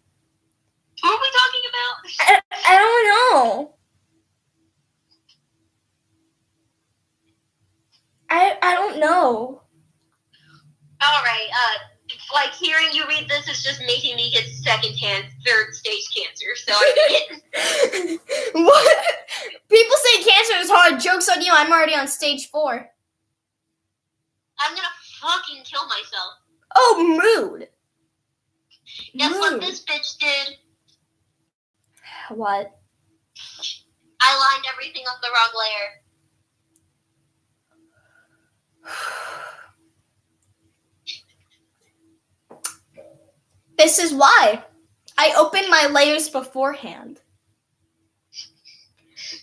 Who are we talking about? I don't know. I don't know. All right. Like hearing you read this is just making me get secondhand third stage cancer. So I mean, What? People say cancer is hard. Joke's on you. I'm already on stage 4. I'm gonna fucking kill myself. Oh, mood. Guess what Mood. this bitch did? What? I lined everything up the wrong layer. This is why. I opened my layers beforehand.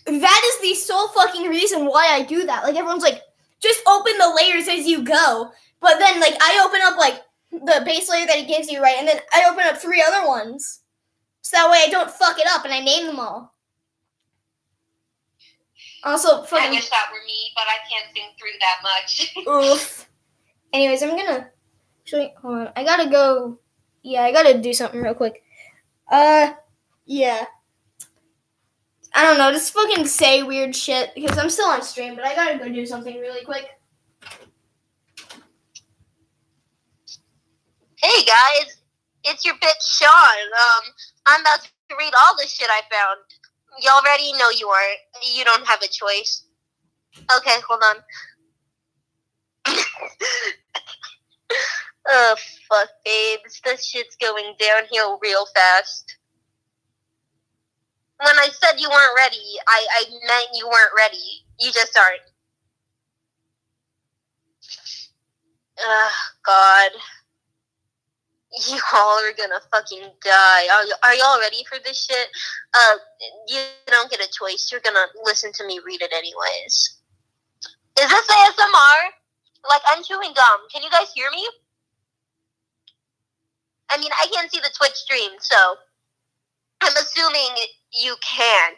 That is the sole fucking reason why I do that. Like, everyone's like, just open the layers as you go. But then, like, I open up, like, the base layer that it gives you, right? And then I open up 3 other ones. So that way I don't fuck it up and I name them all. Also, I fucking... wish that were me, but I can't think through that much. Oof. Anyways, I'm gonna... Actually, hold on. I gotta go... Yeah, I gotta do something real quick. Yeah. I don't know, just fucking say weird shit because I'm still on stream, but I gotta go do something really quick. Hey guys, it's your bitch Sean. I'm about to read all the shit I found. Y'all ready? No, you aren't. You don't have a choice. Okay, hold on. Oh, fuck, babes. This shit's going downhill real fast. When I said you weren't ready, I meant you weren't ready. You just aren't. Ugh, God. You all are gonna fucking die. Are y'all ready for this shit? You don't get a choice. You're gonna listen to me read it anyways. Is this ASMR? Like, I'm chewing gum. Can you guys hear me? I mean, I can't see the Twitch stream, so I'm assuming you can't.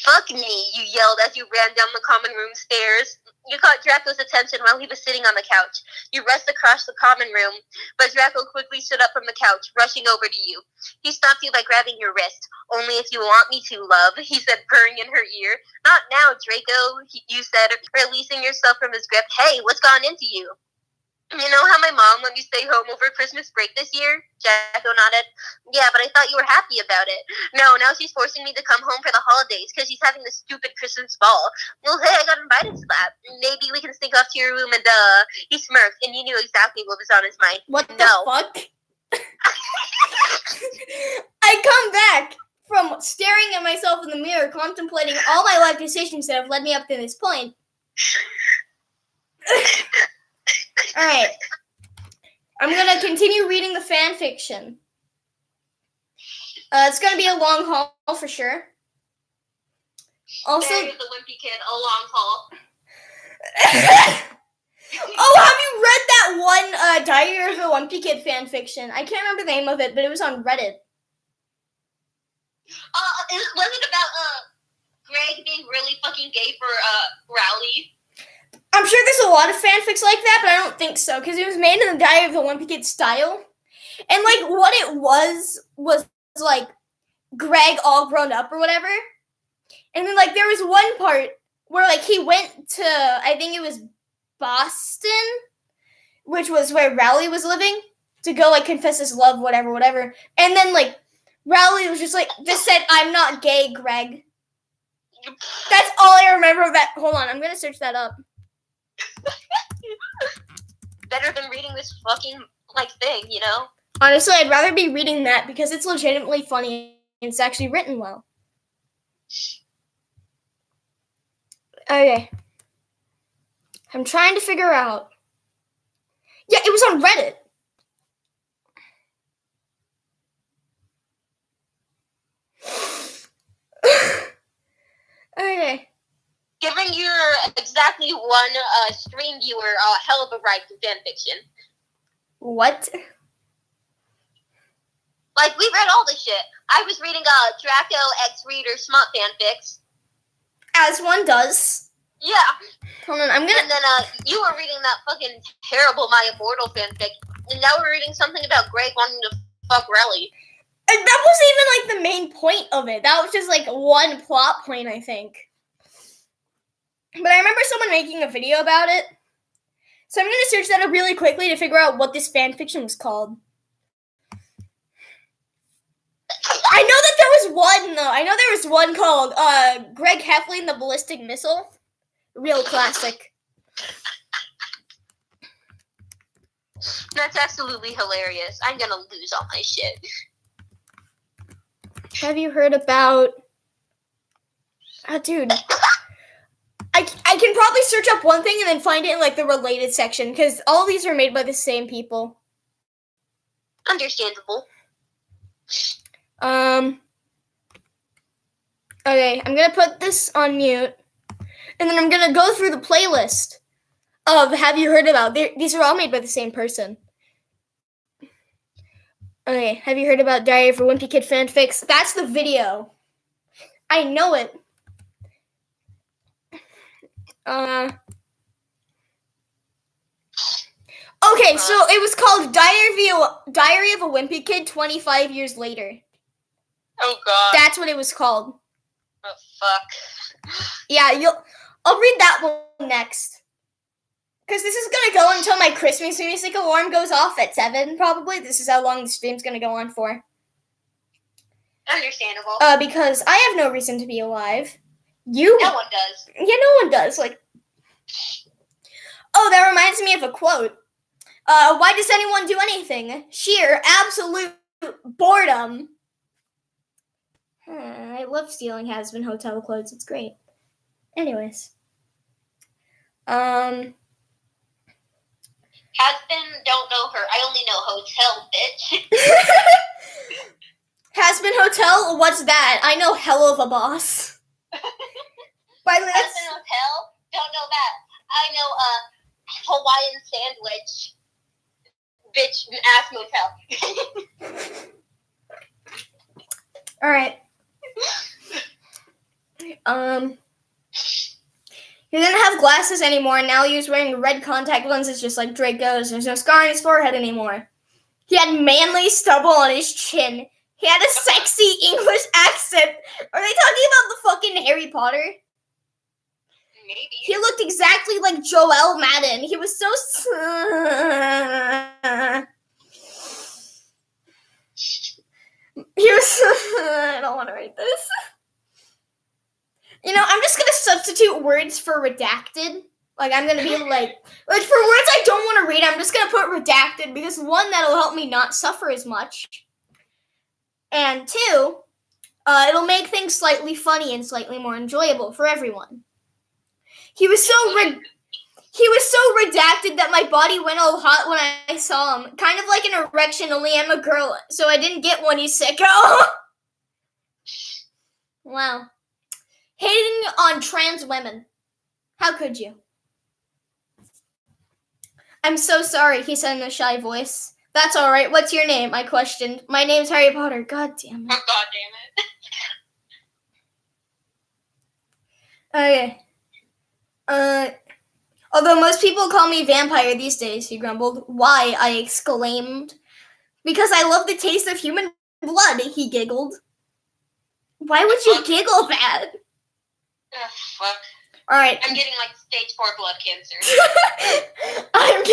Fuck me, you yelled as you ran down the common room stairs. You caught Draco's attention while he was sitting on the couch. You rushed across the common room, but Draco quickly stood up from the couch, rushing over to you. He stopped you by grabbing your wrist. "Only if you want me to, love," he said, purring in her ear. "Not now, Draco," you said, releasing yourself from his grip. "Hey, what's gone into you?" "You know how my mom let me stay home over Christmas break this year?" Draco nodded. "Yeah, but I thought you were happy about it." "No, now she's forcing me to come home for the holidays because she's having this stupid Christmas ball." "Well, hey, I got invited to that. Maybe we can sneak off to your room and, He smirked, and you knew exactly what was on his mind. What No. the fuck? I come back from staring at myself in the mirror, contemplating all my life decisions that have led me up to this point. Alright. I'm gonna continue reading the fan fiction. It's gonna be a long haul for sure. Also, There is the wimpy kid, a long haul. oh, have you read that one Diary of the Wimpy Kid fan fiction? I can't remember the name of it, but it was on Reddit. Was it about, Greg being really fucking gay for, Rowley? I'm sure there's a lot of fanfics like that, but I don't think so, because it was made in the Diary of the Wimpy Kid style. And, like, what it was, like, Greg all grown up or whatever. And then, like, there was one part where, like, he went to, I think it was Boston, which was where Rowley was living, to go, like, confess his love, whatever. And then, like, Rowley was just said, "I'm not gay, Greg." That's all I remember of that. Hold on, I'm gonna search that up. Better than reading this fucking, like, thing, you know? Honestly, I'd rather be reading that because it's legitimately funny and it's actually written well. Okay. I'm trying to figure out. Yeah, it was on Reddit. Okay. Giving your exactly one stream viewer a hell of a ride to fanfiction. What? Like, we read all this shit. I was reading Draco X Reader Smut fanfics. As one does. Yeah. Hold on, I'm gonna. And then you were reading that fucking terrible My Immortal fanfic, and now we're reading something about Greg wanting to fuck Relly. And that wasn't even like the main point of it. That was just like one plot point, I think. But I remember someone making a video about it. So I'm gonna search that up really quickly to figure out what this fanfiction was called. I know that there was one though. I know there was one called Greg Heffley and the Ballistic Missile. Real classic. That's absolutely hilarious. I'm gonna lose all my shit. Have you heard about... dude. I can probably search up one thing and then find it in, like, the related section, because all these are made by the same people. Understandable. Okay, I'm gonna put this on mute, and then I'm gonna go through the playlist of Have You Heard About? These are all made by the same person. Okay, have you heard about Diary of a Wimpy Kid fanfics? That's the video. I know it. Okay, so it was called Diary of a Wimpy Kid 25 years later. Oh god. That's what it was called. Oh fuck. Yeah, I'll read that one next. Because this is going to go until my Christmas music alarm goes off at 7, probably. This is how long the stream's going to go on for. Understandable. Because I have no reason to be alive. You? No one does. Yeah, no one does. Like, oh, that reminds me of a quote. Why does anyone do anything? Sheer, absolute boredom. I love stealing Has-Been Hotel clothes. It's great. Anyways. Has-Been, don't know her. I only know hotel, bitch. Has-Been Hotel? What's that? I know Hell of a Boss. By the way, that's... Has-Been Hotel? Don't know that. I know Hawaiian Sandwich. Bitch ass motel. Alright. He didn't have glasses anymore, and now he was wearing red contact lenses just like Drake goes. There's no scar on his forehead anymore. He had manly stubble on his chin. He had a sexy English accent. Are they talking about the fucking Harry Potter? Maybe. He looked exactly like Joel Madden. He was so... He was... I don't want to write this. You know, I'm just going to substitute words for redacted. Like, I'm going to be like, for words I don't want to read, I'm just going to put redacted because, one, that'll help me not suffer as much. And two, it'll make things slightly funny and slightly more enjoyable for everyone. He was so redacted that my body went all hot when I saw him. Kind of like an erection, only I'm a girl, so I didn't get one, you sicko. Wow. Hating on trans women. How could you? I'm so sorry, he said in a shy voice. That's alright, what's your name? I questioned. My name's Harry Potter. God damn it. Oh, god damn it. Okay. Although most people call me vampire these days, he grumbled. Why? I exclaimed. Because I love the taste of human blood, he giggled. Why would you giggle that? Fuck. Alright. I'm getting like stage 4 blood cancer. I'm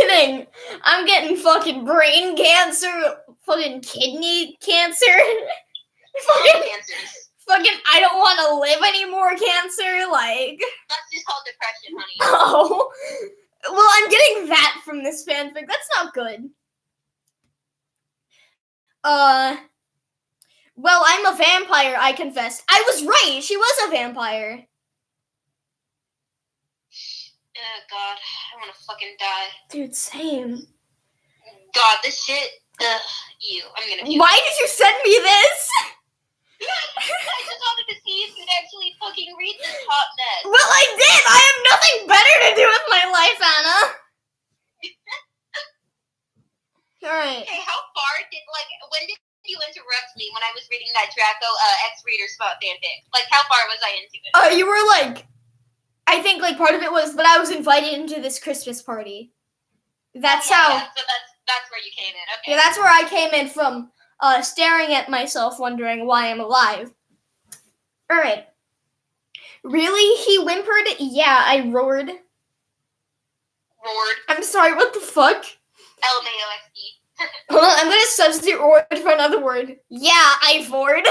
getting fucking brain cancer, fucking kidney cancer. Cancers. Fucking I don't want to live anymore cancer, like. That's just called depression, honey. Oh. Well, I'm getting that from this fanfic. That's not good. Well, I'm a vampire, I confessed. I was right, she was a vampire. Oh god, I wanna fucking die. Dude, same. God, this shit. I'm gonna puke. Why did you send me this? I just wanted to see if you'd actually fucking read this hot mess. Well, I did! I have nothing better to do with my life, Anna! Alright. Okay, how far when did you interrupt me when I was reading that Draco X-Reader spot fanfic? Like, how far was I into it? You were like, I think like part of it was, but I was invited into this Christmas party. That's Yeah, how. yeah, so that's where you came in. Okay. Yeah, that's where I came in from. Staring at myself, wondering why I'm alive. All right. Really? He whimpered. Yeah, I roared. Roared. I'm sorry. What the fuck? LMAOXE. Hold on, I'm gonna substitute roared for another word. Yeah, I roared.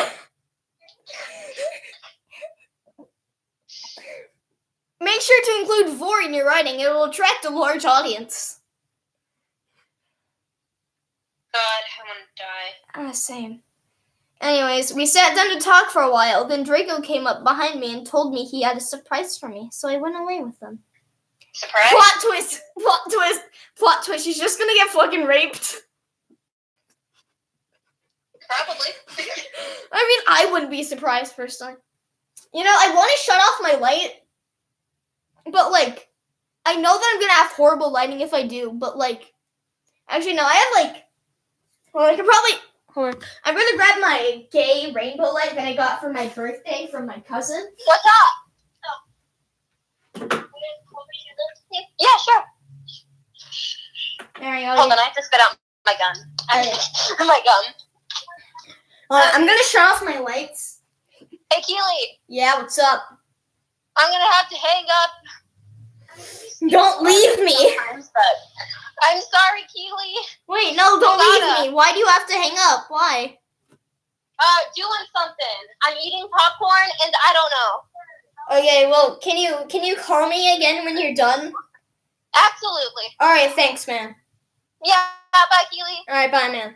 Make sure to include vor in your writing. It will attract a large audience. God, I want to die. Same. Anyways, we sat down to talk for a while. Then Draco came up behind me and told me he had a surprise for me. So I went away with him. Surprise? Plot twist! Plot twist! Plot twist! She's just gonna get fucking raped. Probably. I mean, I wouldn't be surprised personally. You know, I want to shut off my light, but like, I know that I'm gonna have horrible lighting if I do. But like, actually, no, I have like, well, I could probably. Hold on. I'm gonna grab my gay rainbow light that I got for my birthday from my cousin. What's up? Yeah, sure. There you go. Hold on, I have to spit out my gun. My gum. I'm gonna shut off my lights. Hey, Keely. Yeah, what's up? I'm gonna have to hang up. Don't leave me. I'm sorry, Keely. Wait, no, don't leave me. Why do you have to hang up? Why? Doing something. I'm eating popcorn and I don't know. Okay, well, can you call me again when you're done? Absolutely. All right, thanks, man. Yeah, bye, Keely. All right, bye, man.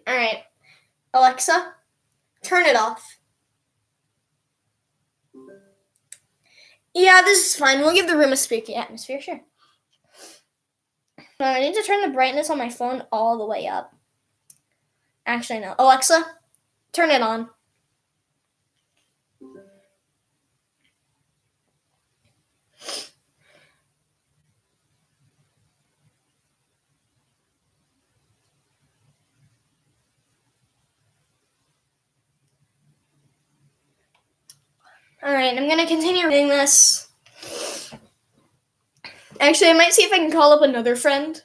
All right, Alexa, turn it off. Yeah, this is fine. We'll give the room a spooky atmosphere, sure. I need to turn the brightness on my phone all the way up. Actually, no. Alexa, turn it on. Alright, I'm gonna continue reading this. Actually, I might see if I can call up another friend.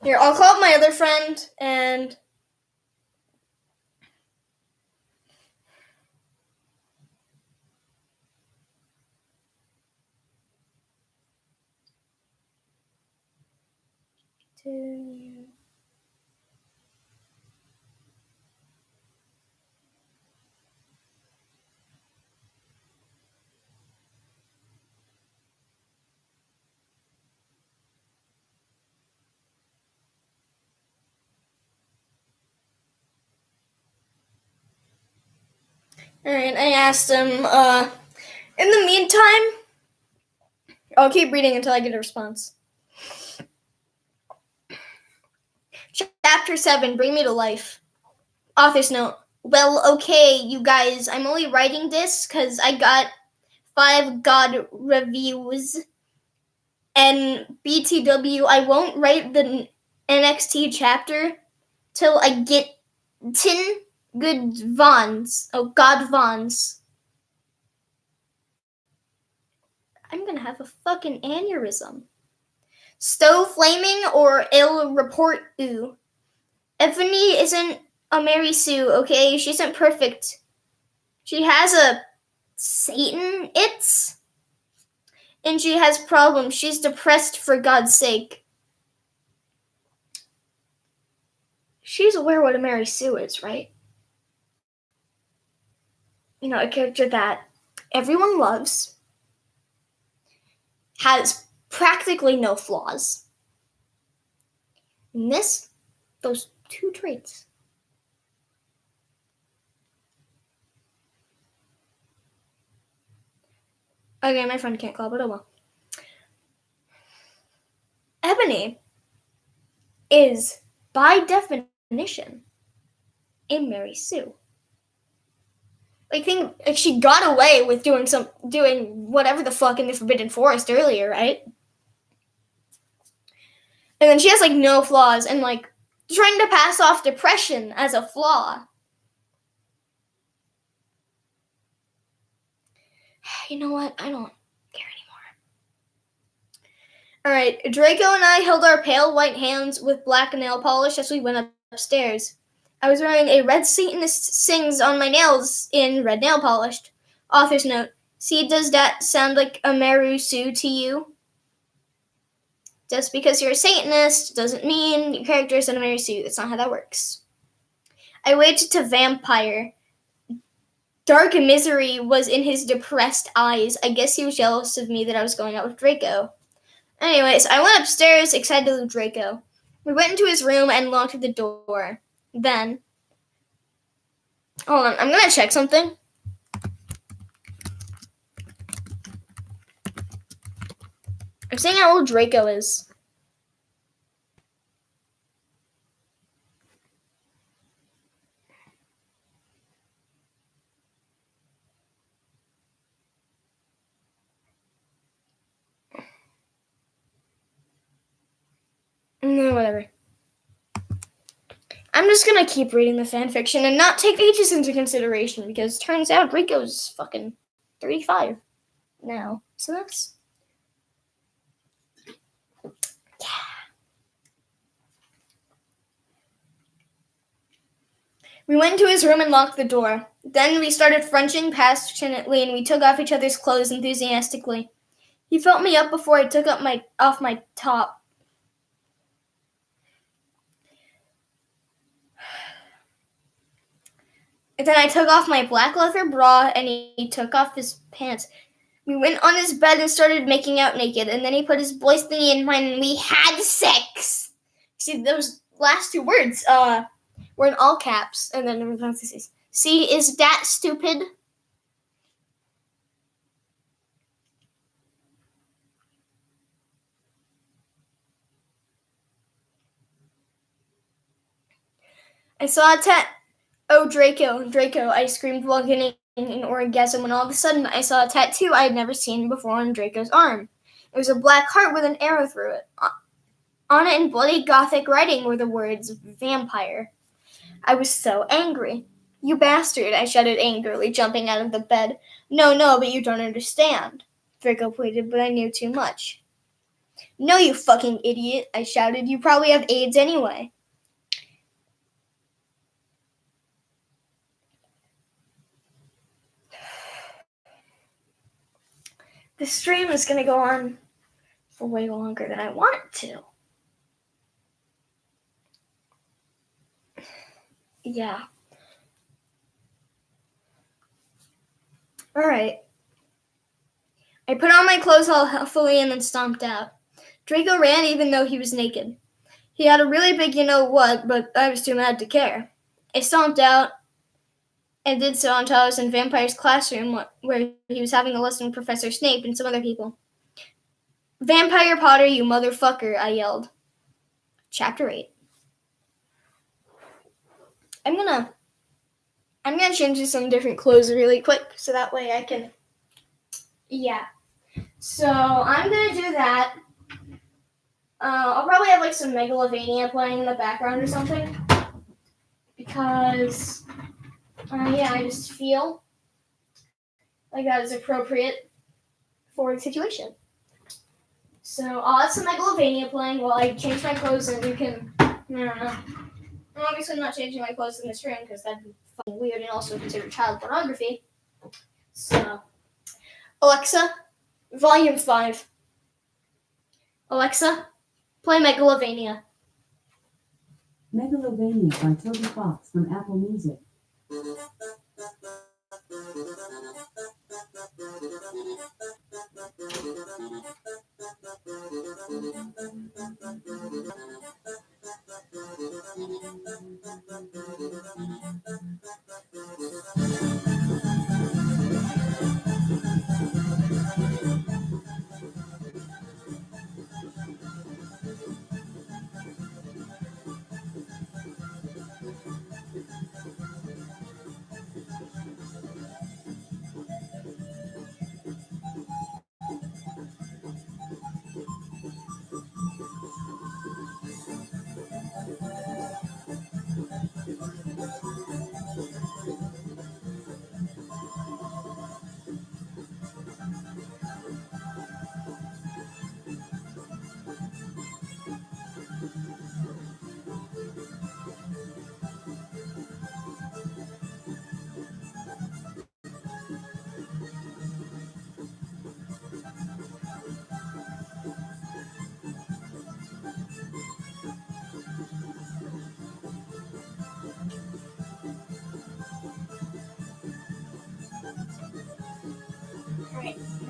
Here, I'll call up my other friend and... Alright, I asked him, in the meantime, I'll keep reading until I get a response. Chapter 7, Bring Me to Life. Author's note. Well, okay, you guys, I'm only writing this because I got 5 God reviews. And BTW, I won't write the NXT chapter till I get 10 good Vons. Oh, God Vons. I'm gonna have a fucking aneurysm. Stove flaming or ill report ooh. Ebony isn't a Mary Sue, okay? She isn't perfect. She has a Satan it's. And she has problems. She's depressed for God's sake. She's aware what a Mary Sue is, right? You know, a character that everyone loves, has practically no flaws. And those 2 traits. Okay, my friend can't call, but oh well. Ebony is, by definition, a Mary Sue. like she got away with doing whatever the fuck in the Forbidden Forest earlier, right? And then she has like no flaws and like trying to pass off depression as a flaw. You know what? I don't care anymore. Alright, Draco and I held our pale white hands with black nail polish as we went upstairs. I was wearing a Red Satanist Sings on my nails in red nail polish. Author's note. See, does that sound like a Meru Sue to you? Just because you're a Satanist doesn't mean your character is in a Meru Sue. That's not how that works. I waited to Vampire. Dark misery was in his depressed eyes. I guess he was jealous of me that I was going out with Draco. Anyways, I went upstairs excited to leave Draco. We went into his room and locked the door. Then, hold on, I'm gonna check something. I'm seeing how old Draco is. No, whatever. I'm just gonna keep reading the fanfiction and not take ages into consideration because it turns out Draco's fucking 35 now. So that's... yeah. We went into his room and locked the door. Then we started Frenching passionately and we took off each other's clothes enthusiastically. He felt me up before I took off my top. And then I took off my black leather bra and he took off his pants. We went on his bed and started making out naked. And then he put his boy's thingy in mine and we had sex. See, those last two words were in all caps. And then in parentheses. See, is that stupid? I saw a Oh, Draco, I screamed while getting an orgasm when all of a sudden I saw a tattoo I had never seen before on Draco's arm. It was a black heart with an arrow through it. On it in bloody Gothic writing were the words, vampire. I was so angry. You bastard, I shouted angrily, jumping out of the bed. No, but you don't understand. Draco pleaded, but I knew too much. No, you fucking idiot, I shouted. You probably have AIDS anyway. The stream is going to go on for way longer than I want it to. Yeah. Alright. I put on my clothes all huffily and then stomped out. Draco ran even though he was naked. He had a really big you-know-what, but I was too mad to care. I stomped out and did so until I was in Vampire's classroom where he was having a lesson with Professor Snape and some other people. Vampire Potter, you motherfucker, I yelled. Chapter 8. I'm gonna change to some different clothes really quick so that way I can... yeah. So I'm gonna do that. I'll probably have like some Megalovania playing in the background or something. Because... yeah, I just feel like that is appropriate for the situation. So I'll have some Megalovania playing while I change my clothes and you can, I don't know. I'm obviously not changing my clothes in this room because that'd be fucking weird and also considered child pornography. So, Alexa, volume 5. Alexa, play Megalovania. Megalovania by Toby Fox from Apple Music.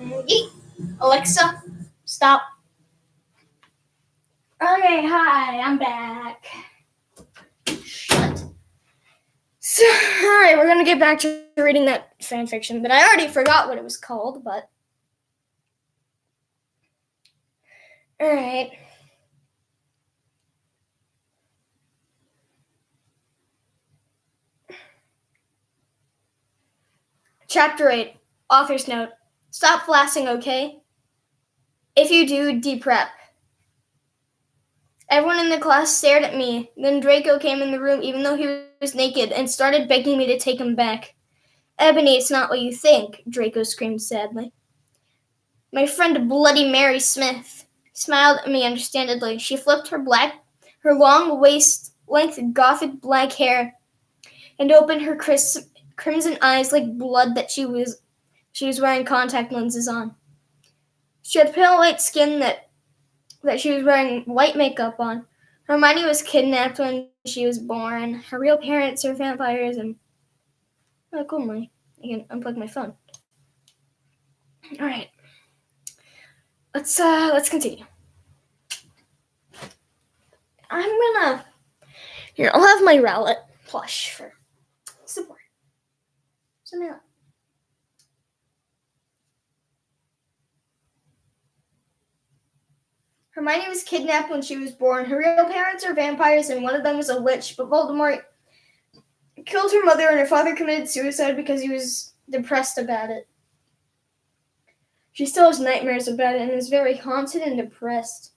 Yeet. Alexa, stop. Okay, hi, I'm back. Shut. So, alright, we're gonna get back to reading that fan fiction, but I already forgot what it was called, but... Alright. Chapter 8, Author's Note. Stop flassing, okay? If you do, deprep. Everyone in the class stared at me. Then Draco came in the room even though he was naked and started begging me to take him back. Ebony, it's not what you think, Draco screamed sadly. My friend Bloody Mary Smith smiled at me understandingly. She flipped her long waist-length gothic black hair and opened her crimson eyes like blood that she was wearing contact lenses on. She had pale white skin that she was wearing white makeup on. Hermione was kidnapped when she was born. Her real parents are vampires and... Oh, cool, I can unplug my phone. Alright. Let's continue. Here, I'll have my Rowlet plush for support. Something else. Hermione was kidnapped when she was born. Her real parents are vampires and one of them was a witch, but Voldemort killed her mother and her father committed suicide because he was depressed about it. She still has nightmares about it and is very haunted and depressed.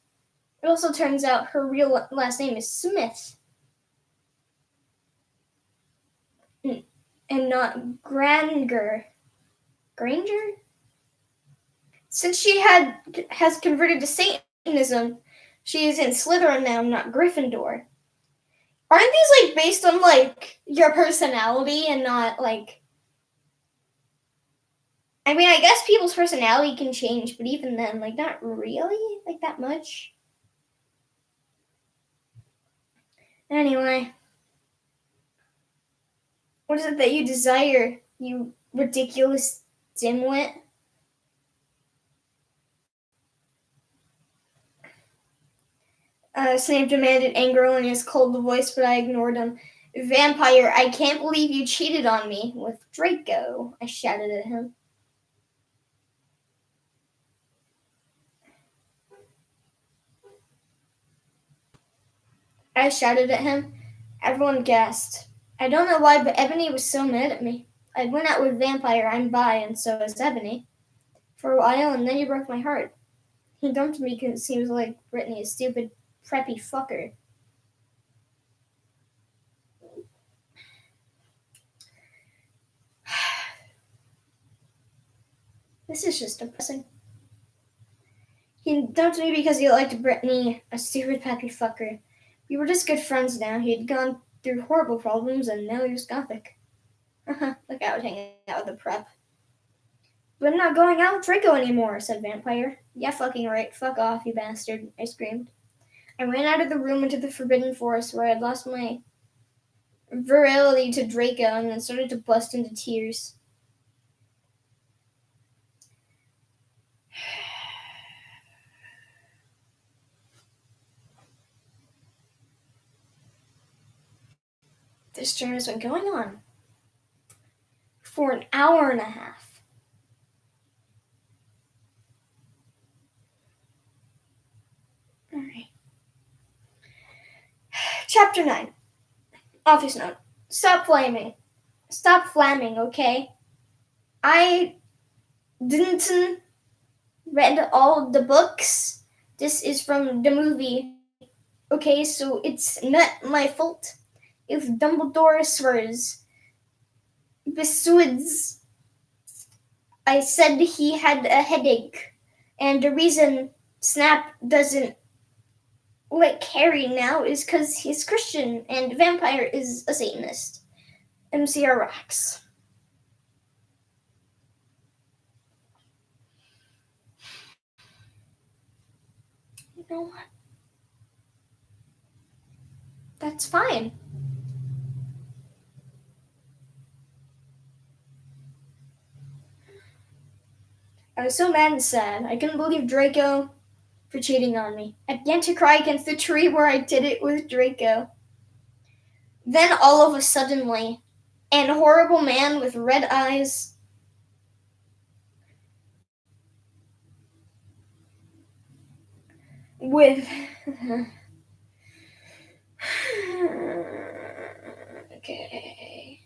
It also turns out her real last name is Smith. And not Granger. Granger? Since she has converted to Satanism, she is in Slytherin now, not Gryffindor. Aren't these like based on like your personality and not like... I mean, I guess people's personality can change, but even then, like not really like that much. Anyway. What is it that you desire, you ridiculous dimwit? Snape demanded angrily in his cold voice, but I ignored him. Vampire, I can't believe you cheated on me with Draco, I shouted at him. Everyone gasped. I don't know why, but Ebony was so mad at me. I went out with Vampire, I'm bi, and so is Ebony. For a while, and then you broke my heart. He dumped me because he was like Brittany, a stupid, preppy fucker. This is just depressing. He dumped me because he liked Brittany, a stupid, preppy fucker. We were just good friends now. He had gone through horrible problems, and now he was gothic. Look, I would hang out with the prep. But I'm not going out with Draco anymore, said Vampire. Yeah, fucking right. Fuck off, you bastard, I screamed. I ran out of the room into the Forbidden Forest where I had lost my virility to Draco and then started to bust into tears. This stream has been going on for an hour and a half. Alright. Chapter 9. Office note. Stop flaming. Stop flamming, okay? I didn't read all the books. This is from the movie. Okay, so it's not my fault if Dumbledore swears. Besides, I said he had a headache, and the reason Snap doesn't like Harry now is because he's Christian and Vampire is a Satanist. MCR rocks. You know what? That's fine. I was so mad and sad. I couldn't believe Draco for cheating on me. I began to cry against the tree where I did it with Draco. Then all of a suddenly, an horrible man with red eyes with okay.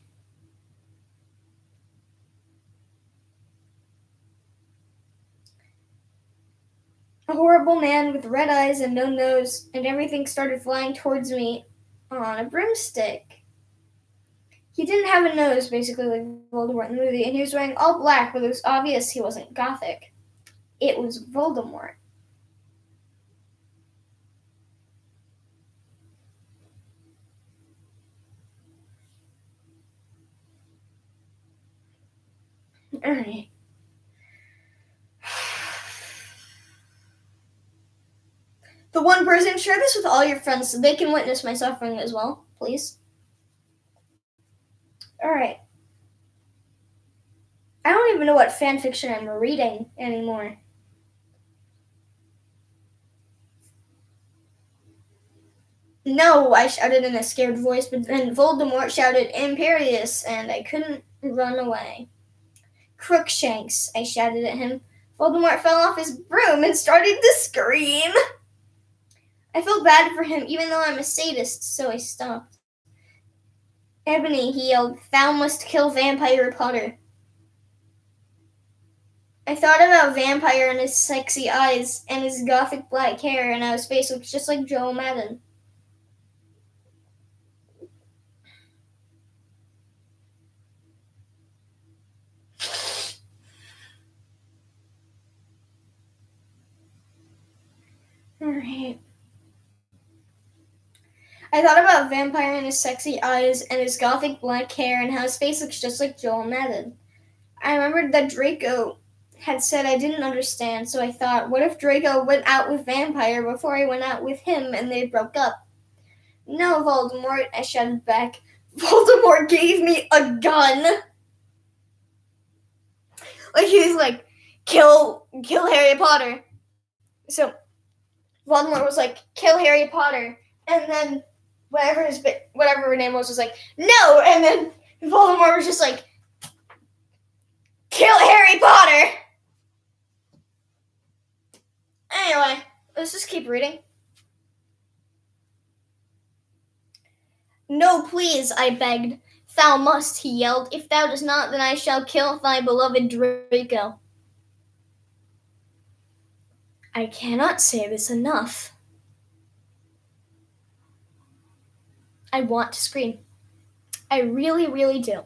A horrible man with red eyes and no nose, and everything started flying towards me on a broomstick. He didn't have a nose, basically, like Voldemort in the movie, and he was wearing all black, but it was obvious he wasn't Gothic. It was Voldemort. Alright. The one person, share this with all your friends so they can witness my suffering as well, please. Alright. I don't even know what fanfiction I'm reading anymore. No, I shouted in a scared voice, but then Voldemort shouted Imperius, and I couldn't run away. Crookshanks, I shouted at him. Voldemort fell off his broom and started to scream. I felt bad for him, even though I'm a sadist, so I stopped. Ebony, he yelled, thou must kill Vampire Potter. I thought about Vampire and his sexy eyes and his gothic black hair, and how his face looks just like Joe Madden. Alright. I thought about Vampire and his sexy eyes and his gothic black hair and how his face looks just like Joel Madden. I remembered that Draco had said I didn't understand, so I thought, what if Draco went out with Vampire before I went out with him and they broke up? No, Voldemort, I shouted back. Voldemort gave me a gun. Like, he was like, kill Harry Potter. So, Voldemort was like, kill Harry Potter. And then whatever her name was like, no! And then Voldemort was just like, kill Harry Potter! Anyway, let's just keep reading. No, please, I begged. Thou must, he yelled. If thou dost not, then I shall kill thy beloved Draco. I cannot say this enough. I want to scream. I really, really do.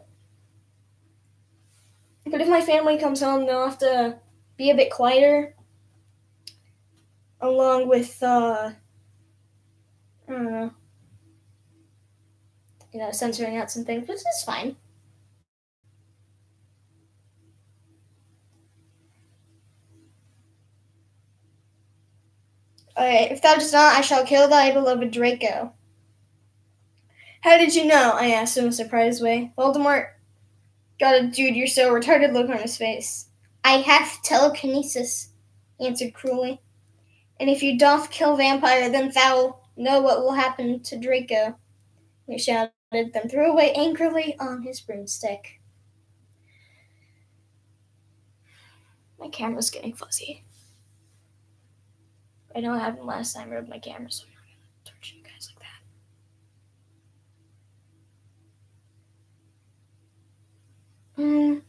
But if my family comes home, they'll have to be a bit quieter. Along with, I don't know, censoring out some things, which is fine. Alright, if thou dost not, I shall kill thy beloved Draco. How did you know? I asked in a surprised way. Voldemort got a dude, you're so retarded look on his face. I have telekinesis, he answered cruelly. And if you doth kill Vampire, then thou know what will happen to Draco. He shouted, then threw away angrily on his broomstick. My camera's getting fuzzy. I know it happened last time I rubbed my camera, so I'm not going to torture you guys like that.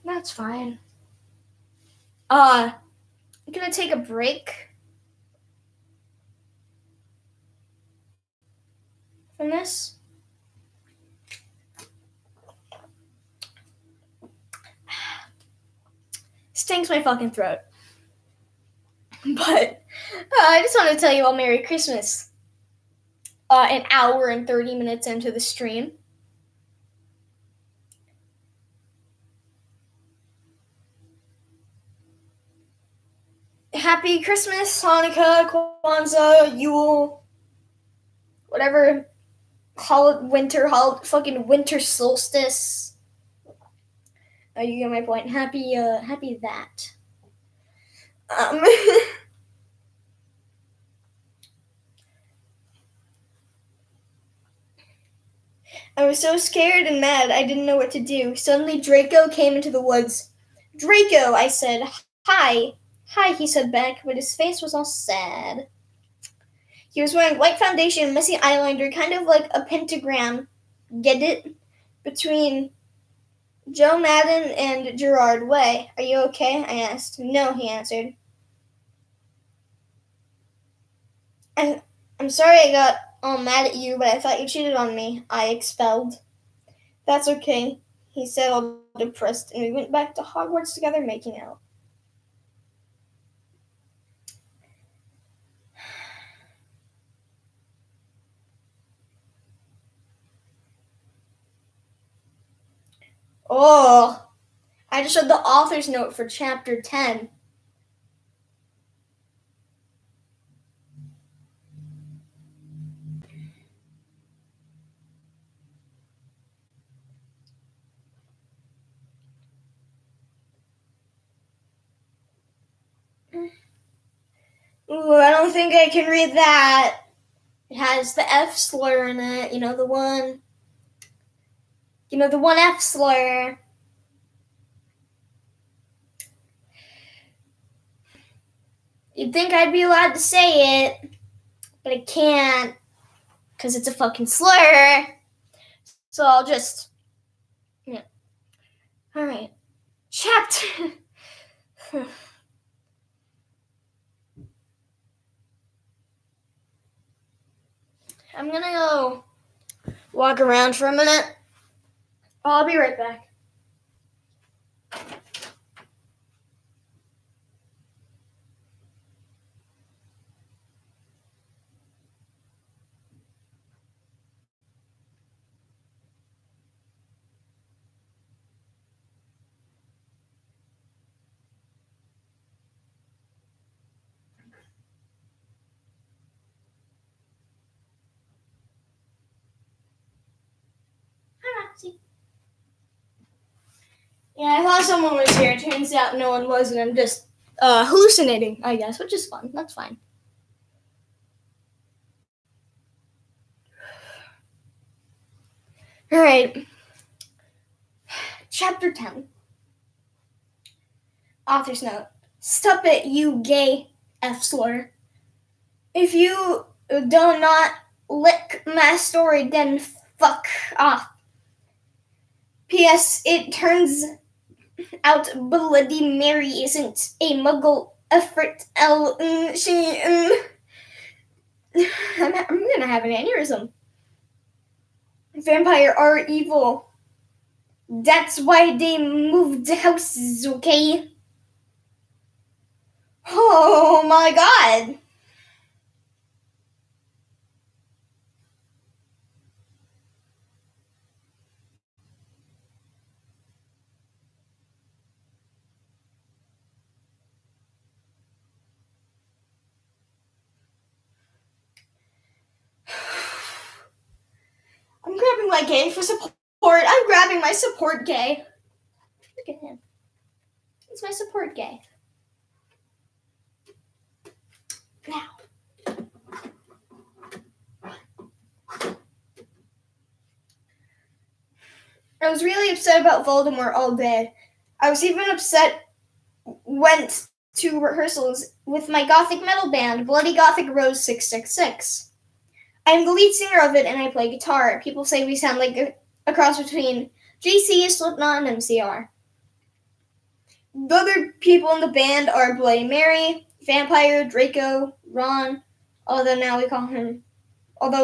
That's fine. I'm going to take a break from this. Stinks my fucking throat. But I just want to tell you all Merry Christmas. An hour and 30 minutes into the stream. Happy Christmas, Hanukkah, Kwanzaa, Yule, whatever, fucking winter solstice. You get my point. Happy that. Um, I was so scared and mad I didn't know what to do. Suddenly Draco came into the woods. Draco, I said. Hi. Hi, he said back, but his face was all sad. He was wearing white foundation and messy eyeliner, kind of like a pentagram. Get it? Between Joe Madden and Gerard Way. Are you okay? I asked. No, he answered. I'm sorry I got all mad at you, but I thought you cheated on me. I expelled. That's okay, he said, all depressed, and we went back to Hogwarts together, making out. Oh, I just read the author's note for chapter 10. Ooh, I don't think I can read that. It has the F slur in it, the one F slur. You'd think I'd be allowed to say it, but I can't, because it's a fucking slur. So I'll just, Alright. Chapter... I'm gonna go walk around for a minute. I'll be right back. Hi, Roxy. Yeah, I thought someone was here. It turns out no one was, and I'm just hallucinating, I guess, which is fun. That's fine. All right. Chapter 10. Author's note. Stop it, you gay F slur. If you do not lick my story, then fuck off. P.S. It turns out Bloody Mary isn't a muggle effort. I'm gonna have an aneurysm. Vampire are evil. That's why they moved houses, okay? Oh my god. I'm grabbing my gay for support. I'm grabbing my support gay. Look at him. It's my support gay. Now. I was really upset about Voldemort all day. I was even upset went to rehearsals with my gothic metal band, Bloody Gothic Rose 666. I am the lead singer of it and I play guitar. People say we sound like a cross between JC, Slipknot, and MCR. The other people in the band are Bloody Mary, Vampire, Draco, Ron, although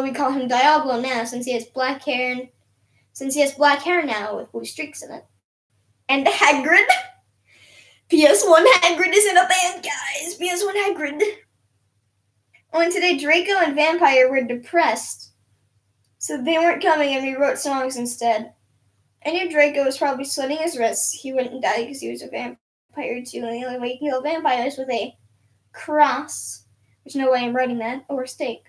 we call him Diablo now since he has black hair now with blue streaks in it. And Hagrid. PS1 Hagrid is in a band, guys. PS1 Hagrid. And today, Draco and Vampire were depressed, so they weren't coming, and we wrote songs instead. I knew Draco was probably slitting his wrists. He wouldn't die because he was a vampire too, and the only way you can kill vampires with a cross. There's no way I'm writing that, or stake.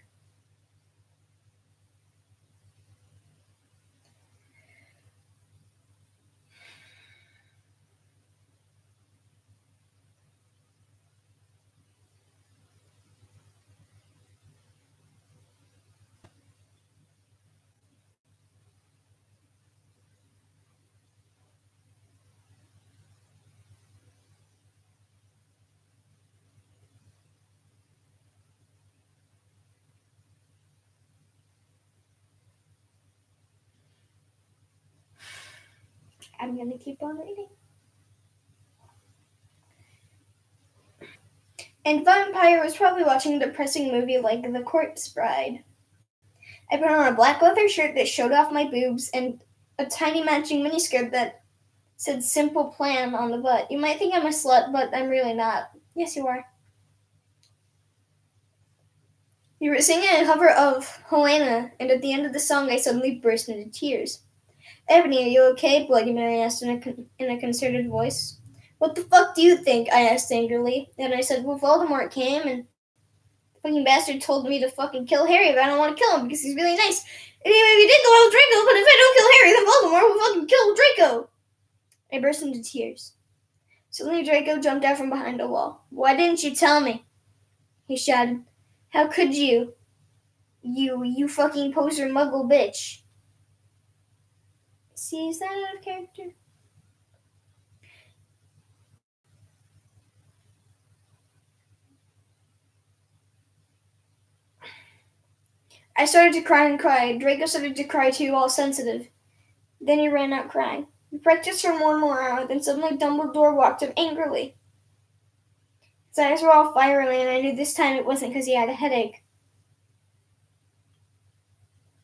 I'm gonna keep on reading. And Vampire was probably watching a depressing movie like The Corpse Bride. I put on a black leather shirt that showed off my boobs and a tiny matching miniskirt that said Simple Plan on the butt. You might think I'm a slut, but I'm really not. Yes, you are. You were singing a cover of Helena, and at the end of the song, I suddenly burst into tears. Ebony, are you okay? Bloody Mary asked in a concerted voice. What the fuck do you think? I asked angrily. Then I said, well, Voldemort came, and the fucking bastard told me to fucking kill Harry, but I don't want to kill him because he's really nice. And even if he did go out with Draco, but if I don't kill Harry, then Voldemort will fucking kill Draco. I burst into tears. Suddenly Draco jumped out from behind a wall. Why didn't you tell me? He shouted. How could you? You fucking poser muggle bitch. See, is that out of character? I started to cry and cry. Draco started to cry too, all sensitive. Then he ran out crying. We practiced for more and more hours, then suddenly Dumbledore walked up angrily. His eyes were all fiery, and I knew this time it wasn't because he had a headache.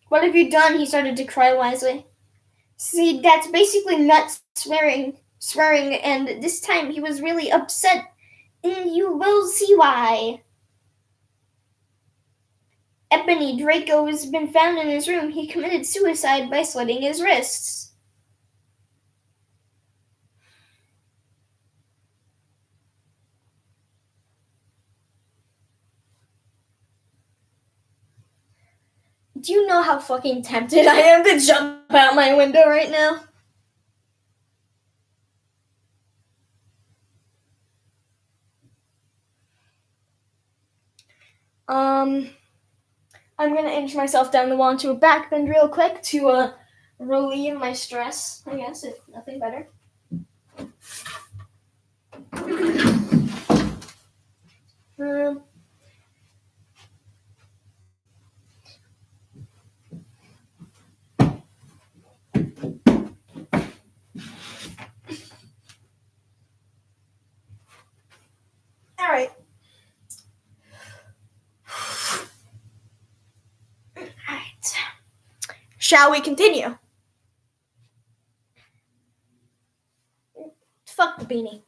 What have you done? He started to cry wisely. See, that's basically not swearing, and this time he was really upset, and you will see why. Ebony, Draco has been found in his room. He committed suicide by slitting his wrists. Do you know how fucking tempted I am to jump out my window right now? I'm gonna inch myself down the wall into a backbend real quick to relieve my stress, I guess, if nothing better. Alright. Alright. Shall we continue? Fuck the beanie.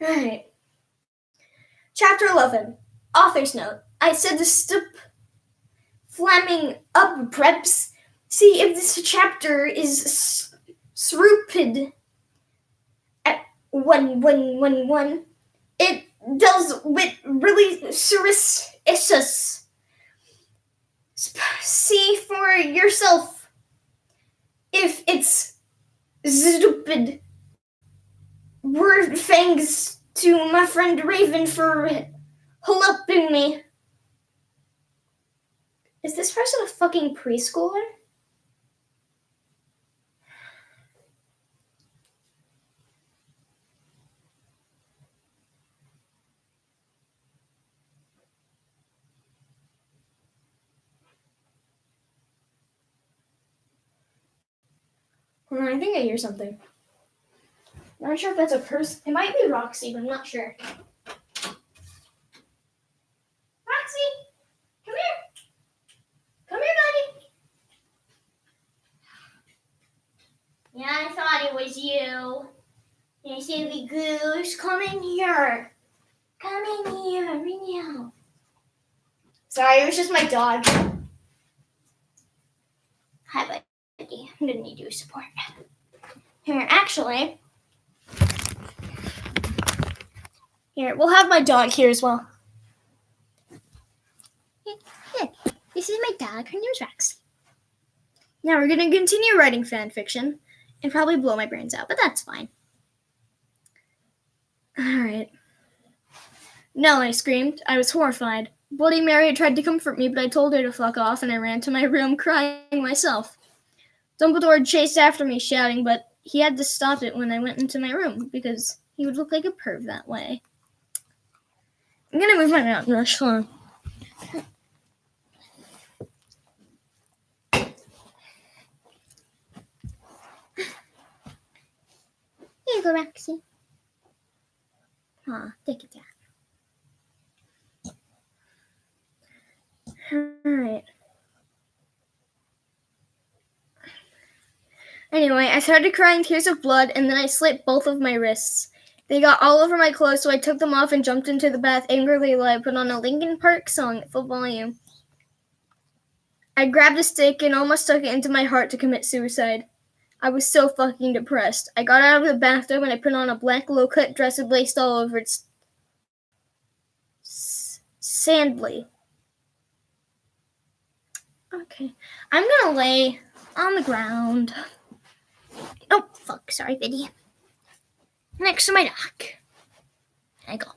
Alright. Chapter 11. Author's note. I said to stop flamming up, preps. See if this chapter is stupid. At when it does with really serious issues. See for yourself if it's stupid. Word thanks to my friend Raven for helping me. Is this person a fucking preschooler? Hold on, I think I hear something. I'm not sure if that's a person. It might be Roxy, but I'm not sure. Roxy! Come here! Come here, buddy! Yeah, I thought it was you. You silly goose. Come in here. Come in here, right now. Sorry, it was just my dog. Hi, buddy. I'm gonna need your support. Here, actually. Here, we'll have my dog here as well. Hey, this is my dog. Her name's Roxy. Now we're gonna continue writing fan fiction and probably blow my brains out, but that's fine. Alright. No, I screamed. I was horrified. Bloody Mary had tried to comfort me, but I told her to fuck off, and I ran to my room crying myself. Dumbledore chased after me, shouting, but he had to stop it when I went into my room, because he would look like a perv that way. I'm gonna move my mouthbrush. Hold on. you go, Roxy. Aw, take it down. Alright. Anyway, I started crying tears of blood, and then I slit both of my wrists. They got all over my clothes, so I took them off and jumped into the bath angrily while I put on a Linkin Park song at full volume. I grabbed a stick and almost stuck it into my heart to commit suicide. I was so fucking depressed. I got out of the bathtub and I put on a black low-cut dress with lace all over it. Sandly. Okay. I'm gonna lay on the ground. Oh, fuck. Sorry, Biddy. Next to my dog. There I go.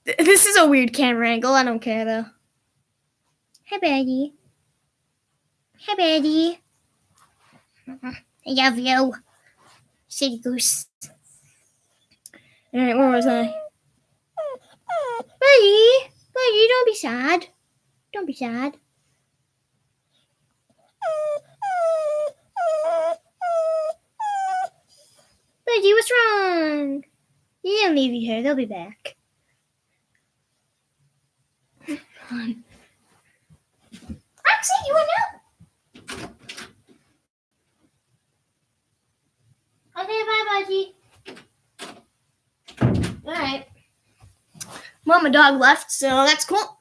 This is a weird camera angle. I don't care, though. Hey, Betty. Hey, Betty. I love you. City goose. Alright, where was I? Betty. Betty, don't be sad. Don't be sad. Betty, what's wrong? You don't leave you here. They'll be back. Roxy, you went out. Okay, bye, Budgie. Alright. Well, my dog left, so that's cool.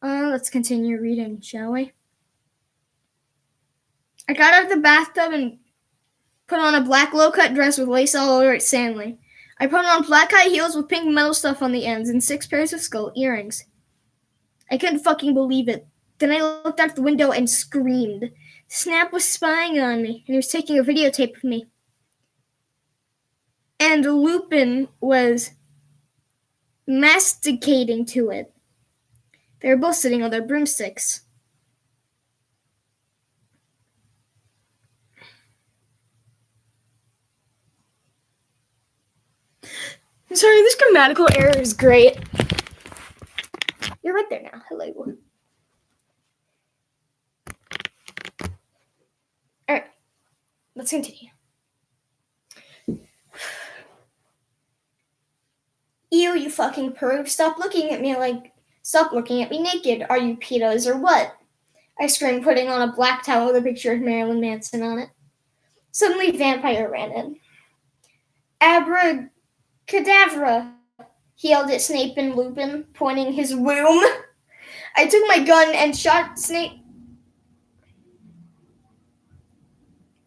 Let's continue reading, shall we? I got out of the bathtub and put on a black low-cut dress with lace all over it, Sandly. I put on black high heels with pink metal stuff on the ends and 6 pairs of skull earrings. I couldn't fucking believe it. Then I looked out the window and screamed. Snap was spying on me, and he was taking a videotape of me. And Lupin was masticating to it. They were both sitting on their broomsticks. Sorry, this grammatical error is great. You're right there now. Hello. Alright. Let's continue. Ew, you fucking perv. Stop looking at me naked. Are you pedos or what? I screamed, putting on a black towel with a picture of Marilyn Manson on it. Suddenly, Vampire ran in. Abracadabra, he yelled at Snape and Lupin, pointing his womb. I took my gun and shot Snape.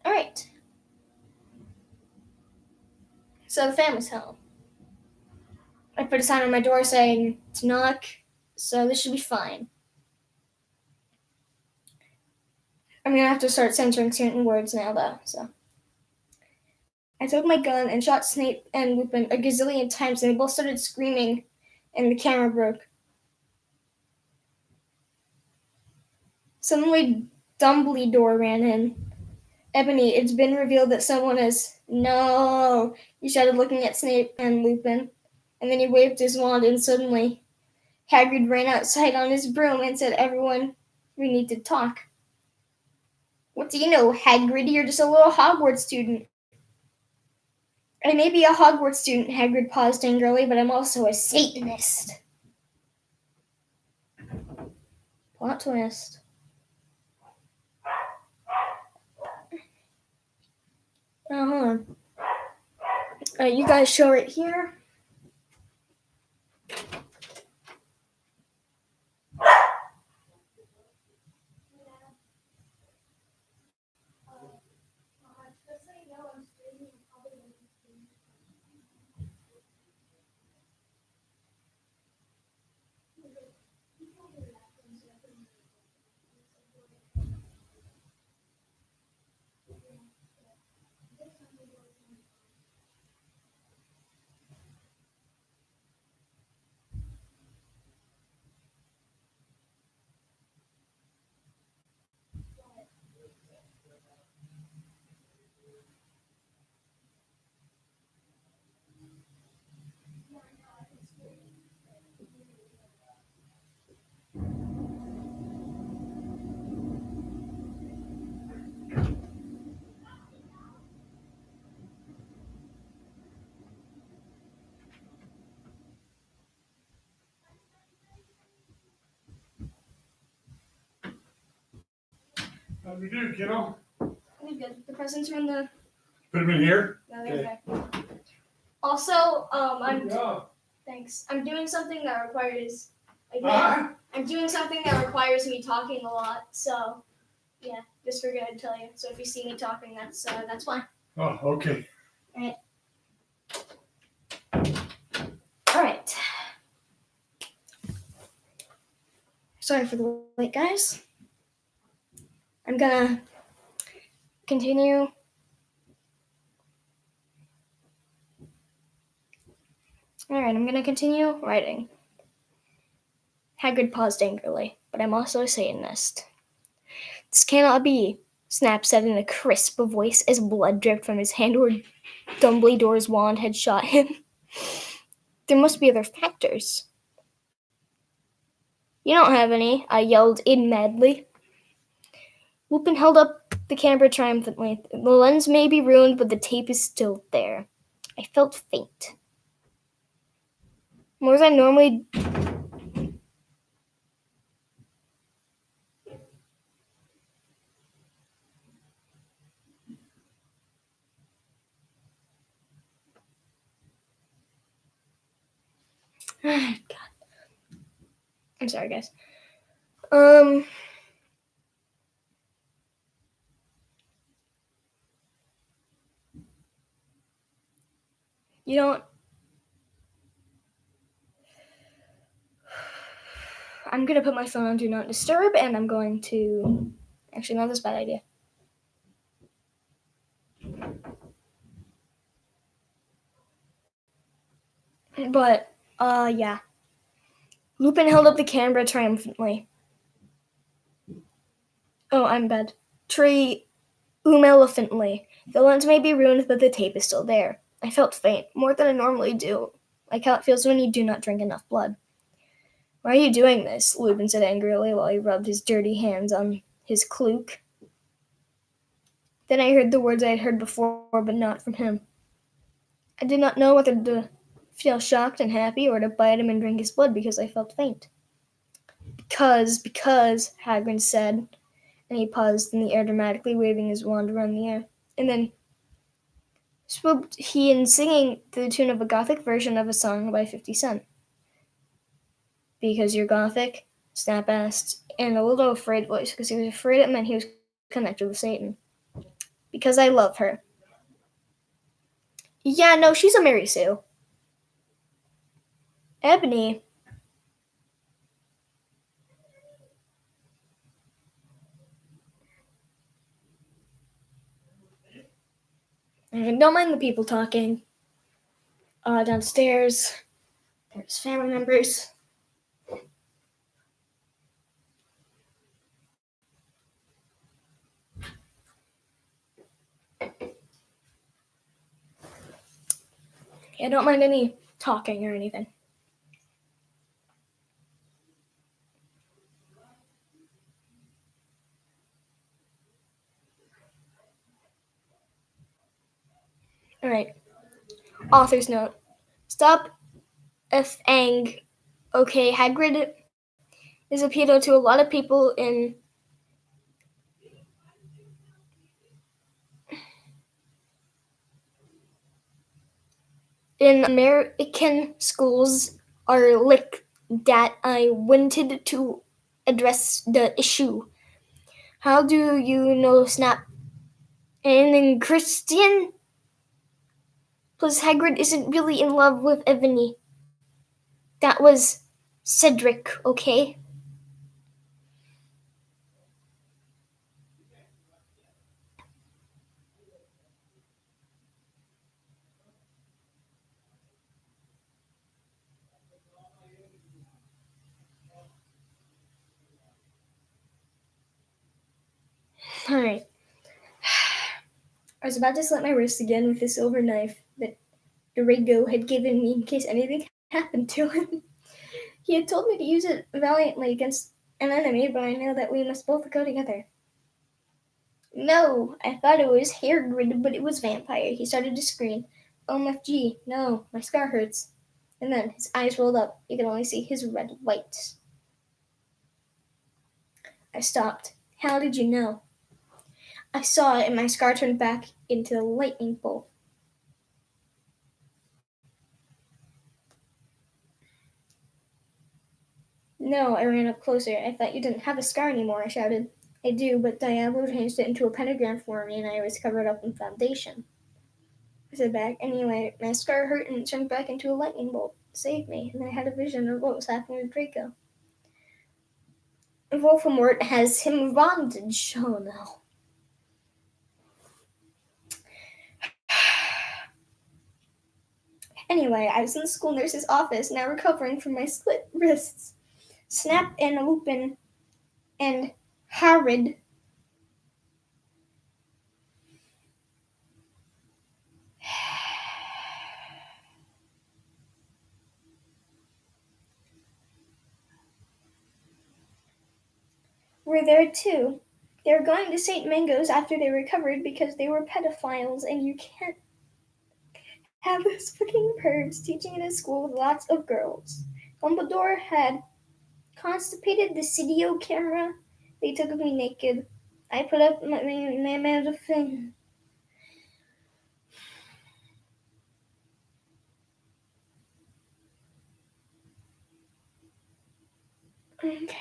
Alright. So the family's home. I put a sign on my door saying to knock, so this should be fine. I'm gonna have to start censoring certain words now, though, so. I took my gun and shot Snape and Lupin a gazillion times, and they both started screaming, and the camera broke. Suddenly, Dumbledore ran in. Ebony, it's been revealed that someone is... No, he shouted, looking at Snape and Lupin. And then he waved his wand, and suddenly Hagrid ran outside on his broom and said, everyone, we need to talk. What do you know, Hagrid? You're just a little Hogwarts student. I may be a Hogwarts student, Hagrid paused angrily, but I'm also a Satanist. Plot twist. Hold on. You guys show right here. How do we do, kiddo? Good. The presents are in the. Put them in here. No, they're okay. Also, Good job. thanks. I'm doing something that requires. Ah. I'm doing something that requires me talking a lot. So, yeah, just figured I'd tell you. So if you see me talking, that's why. Oh, okay. All right. Sorry for the wait, guys. I'm gonna continue. All right, I'm gonna continue writing. Hagrid paused angrily, but I'm also a Satanist. This cannot be, Snap said in a crisp voice as blood dripped from his hand where Dumbledore's wand had shot him. There must be other factors. You don't have any, I yelled in madly. Lupin held up the camera triumphantly. The lens may be ruined, but the tape is still there. I felt faint. More than I normally... God. I'm sorry, guys. You don't... I'm going to put my phone on Do Not Disturb, and I'm going to... Actually, no, that's a bad idea. But, yeah. Lupin held up the camera triumphantly. Oh, I'm bad. Triumphantly. The lens may be ruined, but the tape is still there. I felt faint, more than I normally do. Like how it feels when you do not drink enough blood. Why are you doing this? Lupin said angrily while he rubbed his dirty hands on his cloak. Then I heard the words I had heard before, but not from him. I did not know whether to feel shocked and happy or to bite him and drink his blood because I felt faint. Because, Hagrid said, and he paused in the air dramatically, waving his wand around the air. And then swooped he in singing to the tune of a gothic version of a song by 50 Cent. Because you're gothic? Snap asked, in a little afraid voice, because he was afraid it meant he was connected with Satan. Because I love her. Yeah, no, she's a Mary Sue. Ebony. Don't mind the people talking. Downstairs, there's family members. Yeah, don't mind any talking or anything. Alright. Author's note. Stop F-ang. Okay, Hagrid is a pedo to a lot of people in American schools are like that. I wanted to address the issue. How do you know Snap? And then Christian? Plus Hagrid isn't really in love with Ebony. That was Cedric, okay? Alright. I was about to slit my wrist again with the silver knife that Dorigo had given me in case anything happened to him. He had told me to use it valiantly against an enemy, but I know that we must both go together. No, I thought it was Hagrid, but it was Vampire. He started to scream. OMFG, no, my scar hurts. And then his eyes rolled up. You could only see his red whites. I stopped. How did you know? I saw it and my scar turned back into a lightning bolt. No, I ran up closer. I thought you didn't have a scar anymore, I shouted. I do, but Diablo changed it into a pentagram for me and I was covered up in foundation. I said back. Anyway, my scar hurt and it turned back into a lightning bolt. Saved me, and I had a vision of what was happening to Draco. Voldemort has him bondage. Oh no. Anyway, I was in the school nurse's office, now recovering from my split wrists. Snap and Lupin and Hagrid were there too. They were going to St. Mango's after they recovered because they were pedophiles, and you can't have those fucking pervs teaching in a school with lots of girls. Dumbledore had constipated the video camera they took of me naked. I put up my thing. Okay.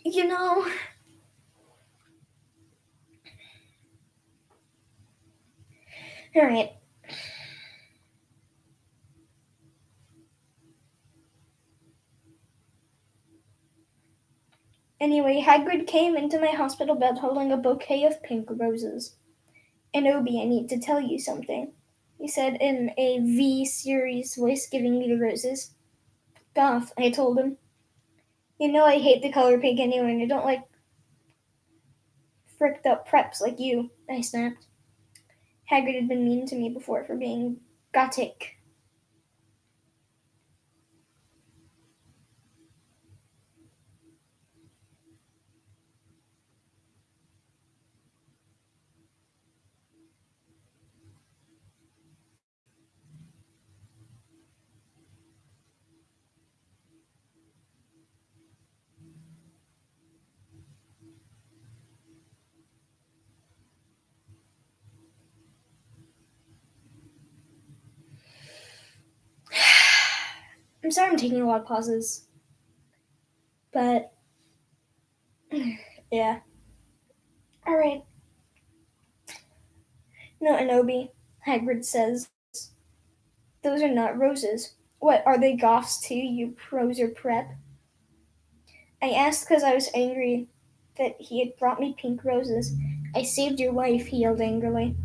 You know, all right. Anyway, Hagrid came into my hospital bed holding a bouquet of pink roses. Anobi, I need to tell you something, he said in a V-series voice, giving me the roses. Goth, I told him. You know I hate the color pink anyway, and I don't like fricked up preps like you, I snapped. Hagrid had been mean to me before for being gothic. I'm sorry I'm taking a lot of pauses. But, yeah. Alright. No, Anobi, Hagrid says. Those are not roses. What, are they goths too, you proser prep? I asked because I was angry that he had brought me pink roses. I saved your life, he yelled angrily.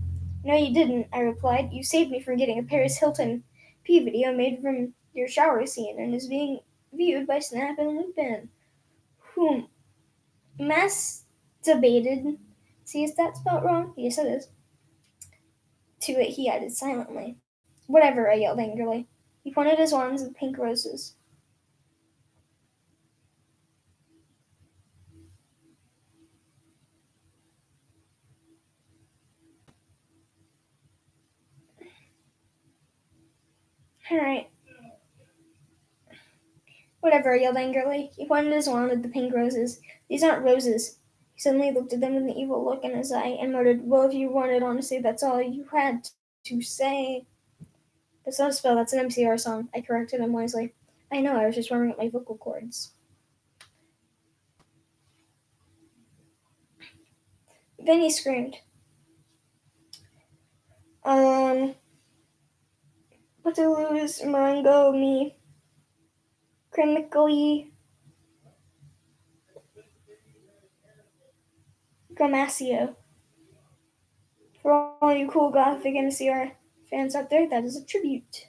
No, you didn't, I replied. You saved me from getting a Paris Hilton P video made from your shower scene and is being viewed by Snap and Lupin, whom masturbated. See, is that spelled wrong? Yes, it is. To it, he added silently. Whatever, I yelled angrily. He pointed his arms at the pink roses. Alright. Whatever, I yelled angrily. He pointed his wand at the pink roses. These aren't roses. He suddenly looked at them with an evil look in his eye and muttered, Well, if you wanted honestly, that's all you had to say. That's not a spell, that's an MCR song. I corrected him wisely. I know, I was just warming up my vocal cords. Then he screamed. What to lose, Marengo, me, chemically, Gramasio. For all you cool gothic MCR fans out there, that is a tribute.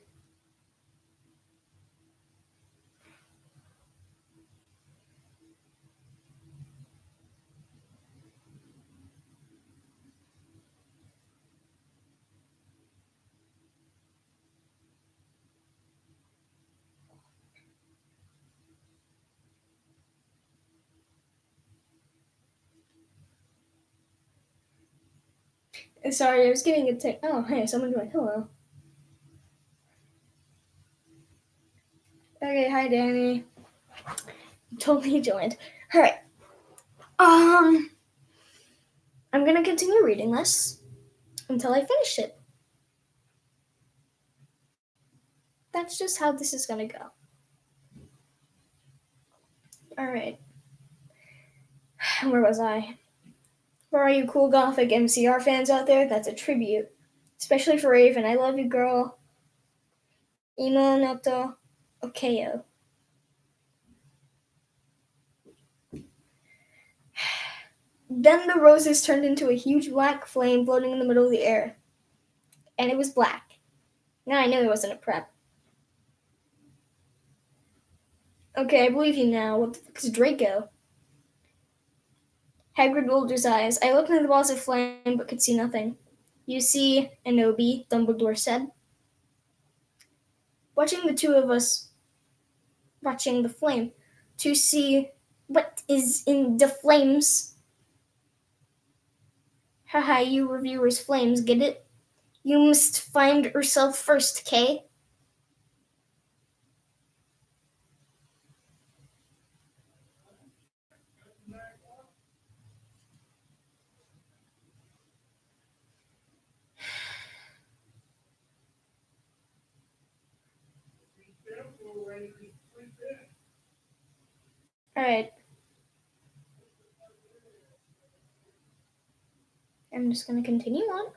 Sorry, I was getting a text. Oh, hey, someone joined. Hello. Okay, hi Danny. Totally joined. Alright. I'm gonna continue reading this until I finish it. That's just how this is gonna go. Alright. Where was I? For all you cool gothic MCR fans out there, that's a tribute. Especially for Raven. I love you, girl. Imo Noto Okeo. Then the roses turned into a huge black flame floating in the middle of the air. And it was black. Now I knew it wasn't a prep. Okay, I believe you now. What the fuck is Draco? Hagrid rolled his eyes. I looked into the balls of flame but could see nothing. You see, Anobi, Dumbledore said. Watching the two of us watching the flame to see what is in the flames. Haha, you reviewers flames, get it? You must find yourself first, Kay? Alright. I'm just gonna continue on.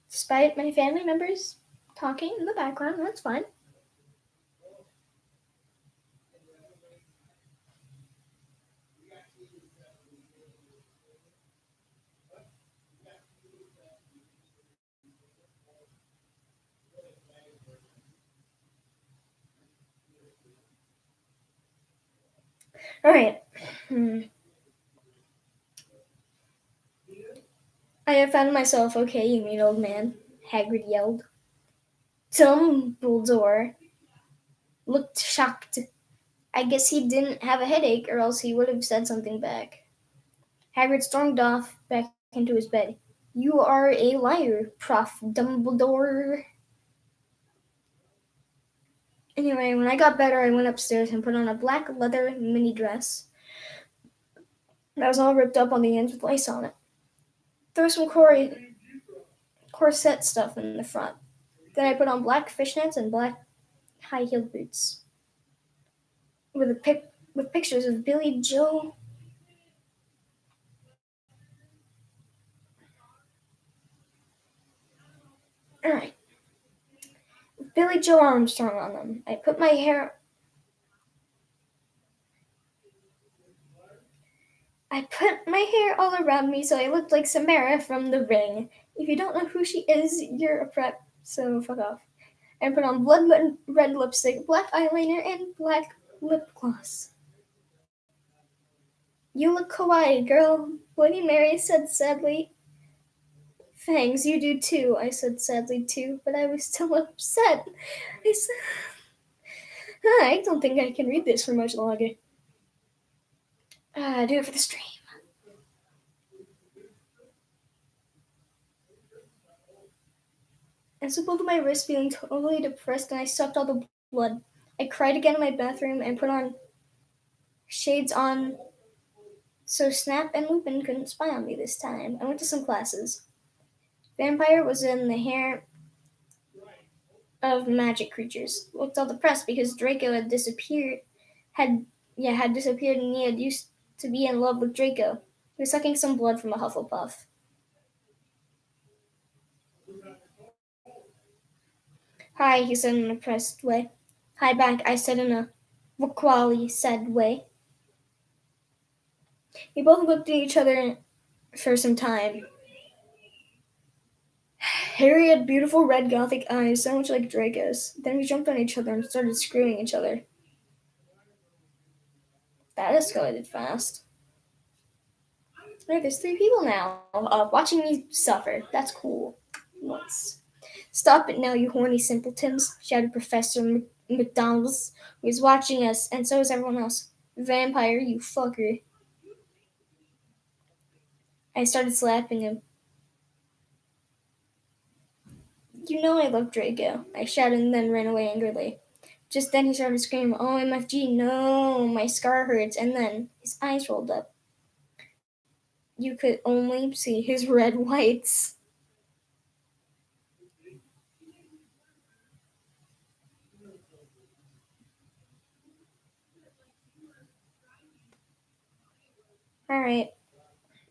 Despite my family members talking in the background, that's fine. Alright. I have found myself, okay, you mean old man, Hagrid yelled. Dumbledore looked shocked. I guess he didn't have a headache, or else he would have said something back. Hagrid stormed off back into his bed. You are a liar, Prof. Dumbledore. Anyway, when I got better, I went upstairs and put on a black leather mini dress that was all ripped up on the ends with lace on it. There was some corset stuff in the front. Then I put on black fishnets and black high-heeled boots with pictures of Billy Joe. All right, Billy Joe Armstrong on them. I put my hair all around me so I looked like Samara from The Ring. If you don't know who she is, you're a prep, so fuck off. I put on blood red lipstick, black eyeliner, and black lip gloss. You look kawaii, girl, Bloody Mary said sadly. Thanks, you do too, I said sadly too, but I was still upset. I said, I don't think I can read this for much longer. Do it for the stream. I pulled my wrist, feeling totally depressed, and I sucked all the blood. I cried again in my bathroom and put on shades on so Snap and Lupin couldn't spy on me this time. I went to some classes. Vampire was in the hair of magic creatures. Looked all depressed because Draco had disappeared. Had disappeared, and he had used to be in love with Draco. He was sucking some blood from a Hufflepuff. Hi, he said in a depressed way. Hi back, I said in a Waqali said way. We both looked at each other for some time. Harry had beautiful red gothic eyes, so much like Draco's. Then we jumped on each other and started screwing each other. That escalated fast. Alright, there's 3 people now watching me suffer. That's cool. Nice. Stop it now, you horny simpletons, shouted Professor McDonald's, who was watching us, and so was everyone else. Vampire, you fucker. I started slapping him. You know I love Draco, I shouted and then ran away angrily. Just then he started screaming, "Oh, MFG, no, my scar hurts." And then his eyes rolled up. You could only see his red whites. All right.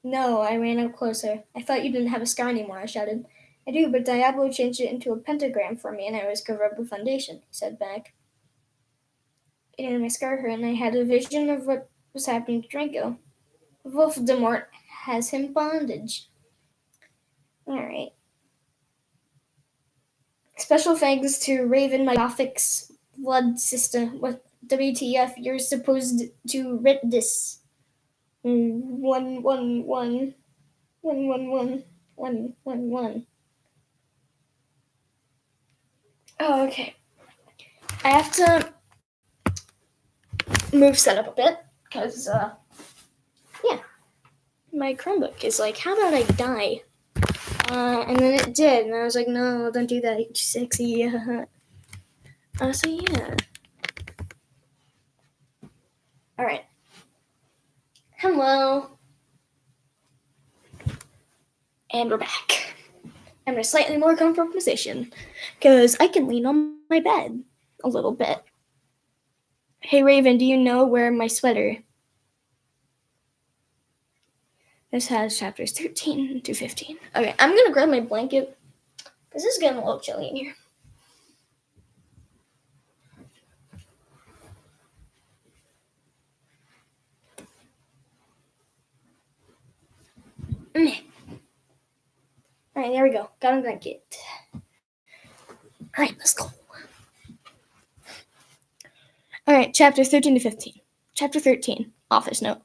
No, I ran up closer. "I thought you didn't have a scar anymore," I shouted. "I do, but Diablo changed it into a pentagram for me and I was covered up with foundation," he said back. And my scar hurt and I had a vision of what was happening to Draco. Voldemort has him bondage. Alright. Special thanks to Raven, my Gothic's blood sister. What WTF, you're supposed to read this. 111. 111. 111. Oh, okay. I have to move setup a bit because, yeah, my Chromebook is like, how about I die? And then it did, and I was like, no, don't do that, it's sexy. So yeah. Alright. Hello. And we're back. I'm in a slightly more comfortable position because I can lean on my bed a little bit. Hey Raven, do you know where my sweater? This has chapters 13 to 15. Okay, I'm gonna grab my blanket because it's getting a little chilly in here. Alright, there we go. Got a blanket. Alright, let's go. Alright, chapter 13 to 15. Chapter 13, office note.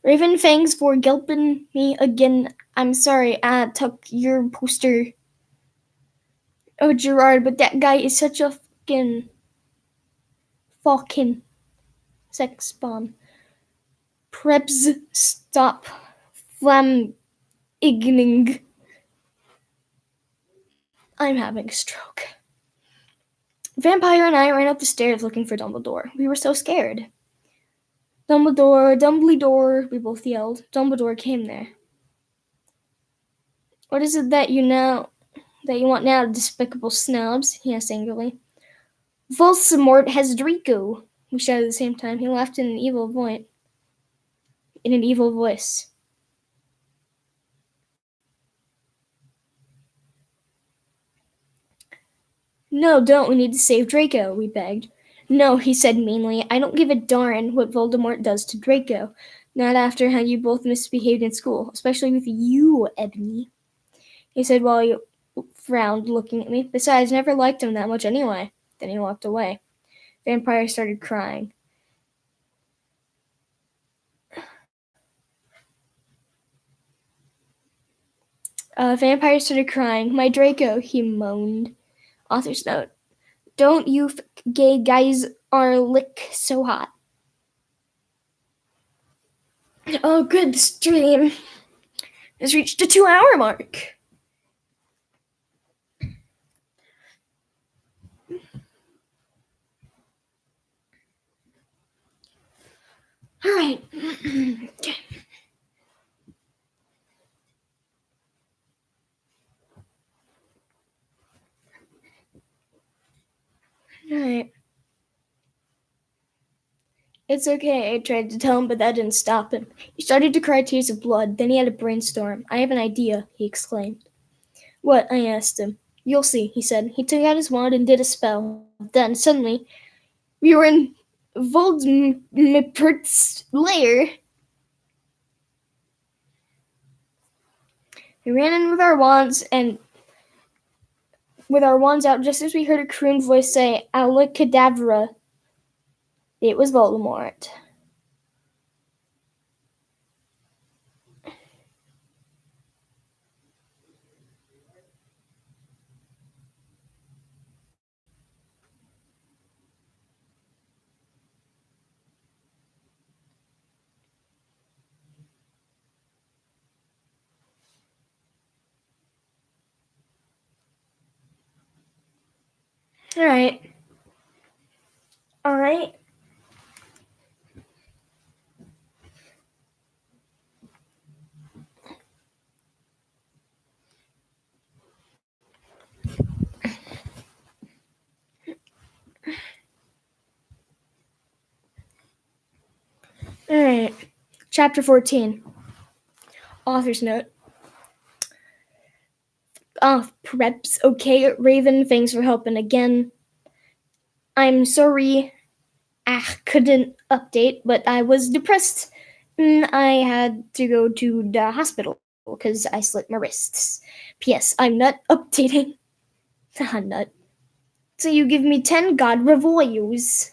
Raven, thanks for gulping me again. I'm sorry I took your poster. Oh, Gerard, but that guy is such a fucking sex bomb. Preps, stop igning. I'm having a stroke. Vampire and I ran up the stairs looking for Dumbledore. We were so scared. Dumbledore, we both yelled. Dumbledore came there. What is it that you want now, despicable snobs? He asked angrily. Voldemort has Draco, we shouted at the same time. He laughed in an evil voice. No, don't. We need to save Draco, we begged. No, he said meanly. I don't give a darn what Voldemort does to Draco. Not after how you both misbehaved in school, especially with you, Ebony. He said while he frowned, looking at me. Besides, I never liked him that much anyway. Then he walked away. Vampire started crying. Vampire started crying. My Draco, he moaned. Author's note. Don't you gay guys are lick so hot. Oh, good, the stream has reached a 2-hour mark. All right. Okay. All right. It's okay, I tried to tell him, but that didn't stop him. He started to cry tears of blood. Then he had a brainstorm. I have an idea, he exclaimed. What? I asked him. You'll see, he said. He took out his wand and did a spell. Then, suddenly, we were in Voldemort's lair. We ran in with our wands out just as we heard a crooned voice say, Alicadabra. It was Voldemort. All right. right? All right. Chapter 14. Author's note. Preps. Okay, Raven, thanks for helping again. I'm sorry I couldn't update, but I was depressed. I had to go to the hospital because I slit my wrists. P.S. I'm not updating. Nut. So you give me 10 God revoyus.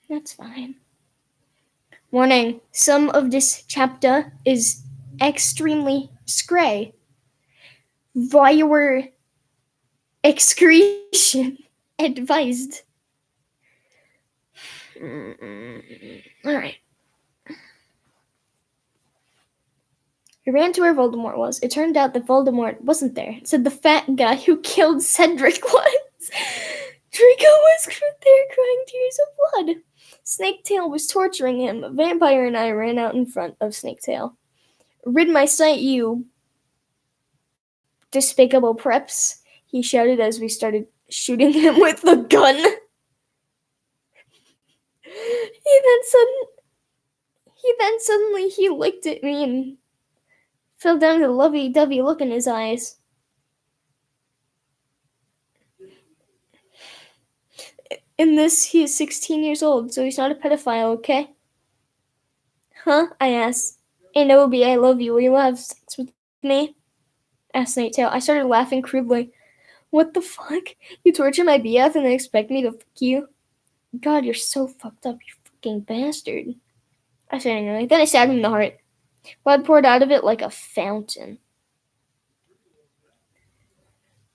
That's fine. Warning, some of this chapter is extremely scray. Viewer excretion advised. Alright. He ran to where Voldemort was. It turned out that Voldemort wasn't there. It said the fat guy who killed Cedric was. Draco was there crying tears of blood. Snaketail was torturing him. Vampire and I ran out in front of Snaketail. Rid my sight, you despicable preps, he shouted as we started shooting him with the gun. Suddenly he looked at me and fell down with a lovey-dovey look in his eyes. In this, he is 16 years old, so he's not a pedophile, okay? Huh? I asked. Hey, Nobi, I love you. Will you have sex with me? Asked Snaketail. I started laughing crudely. What the fuck? You torture my BF and then expect me to fuck you? God, you're so fucked up, you fucking bastard. I said angrily. Then I stabbed him in the heart. Blood poured out of it like a fountain.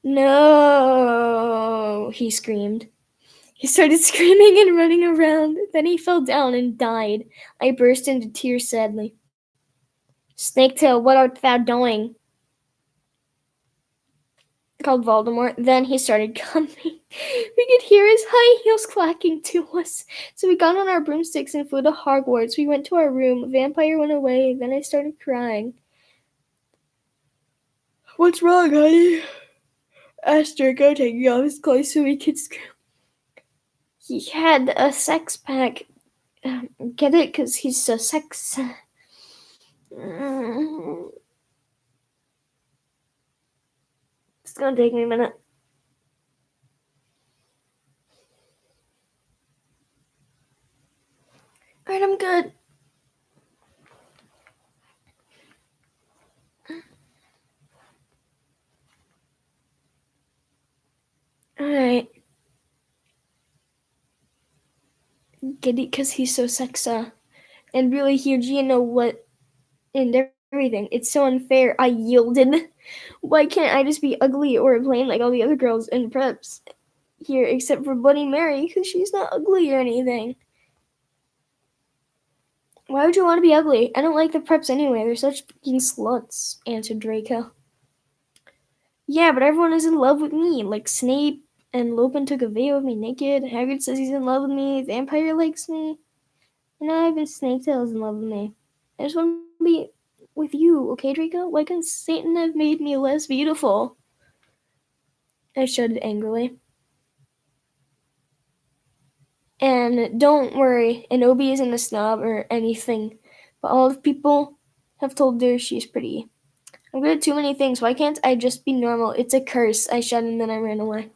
No, he screamed. He started screaming and running around. Then he fell down and died. I burst into tears sadly. Snaketail, what art thou doing? Called Voldemort. Then he started coming. We could hear his high heels clacking to us. So we got on our broomsticks and flew to Hogwarts. We went to our room. Vampire went away. Then I started crying. What's wrong, honey? Asked Draco, taking off his clothes so we could scream. He had a sex pack. Get it? Because he's a sex... It's gonna take me a minute. Alright, I'm good. Alright. Get it? Because he's so sexa. And really huge, you know what? And everything. It's so unfair. I yielded. Why can't I just be ugly or plain like all the other girls in preps here, except for Bloody Mary, because she's not ugly or anything? Why would you want to be ugly? I don't like the preps anyway. They're such fucking sluts, answered Draco. Yeah, but everyone is in love with me. Like Snape and Lupin took a video of me naked. Hagrid says he's in love with me. Vampire likes me. And now even Snaketail is in love with me. I just want to be with you, okay, Draco? Why couldn't Satan have made me less beautiful? I shouted angrily. And don't worry, Anobi isn't a snob or anything, but all the people have told her she's pretty. I'm good at too many things. Why can't I just be normal? It's a curse, I shouted, and then I ran away.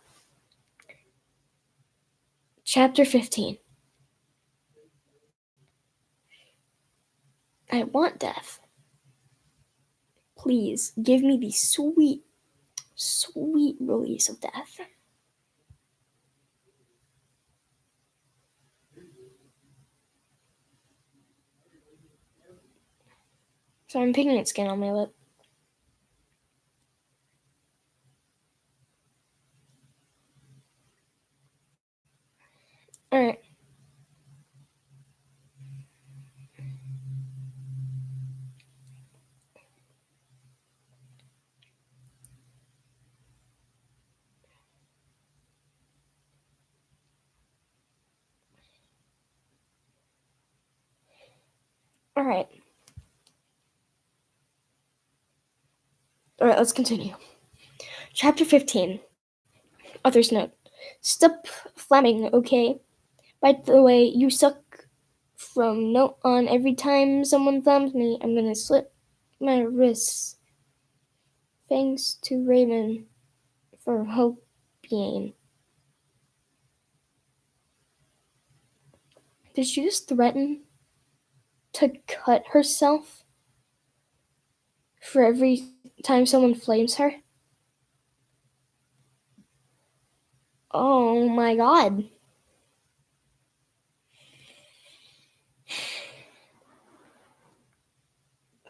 Chapter 15. I want death. Please, give me the sweet, sweet release of death. So I'm picking at skin on my lip. Alright. All right. All right, let's continue. Chapter 15. Author's note. Stop flamming, okay? By the way, you suck. From now on, every time someone flams me, I'm gonna slit my wrists. Thanks to Raven for helping. Did she just threaten to cut herself for every time someone flames her? Oh my god.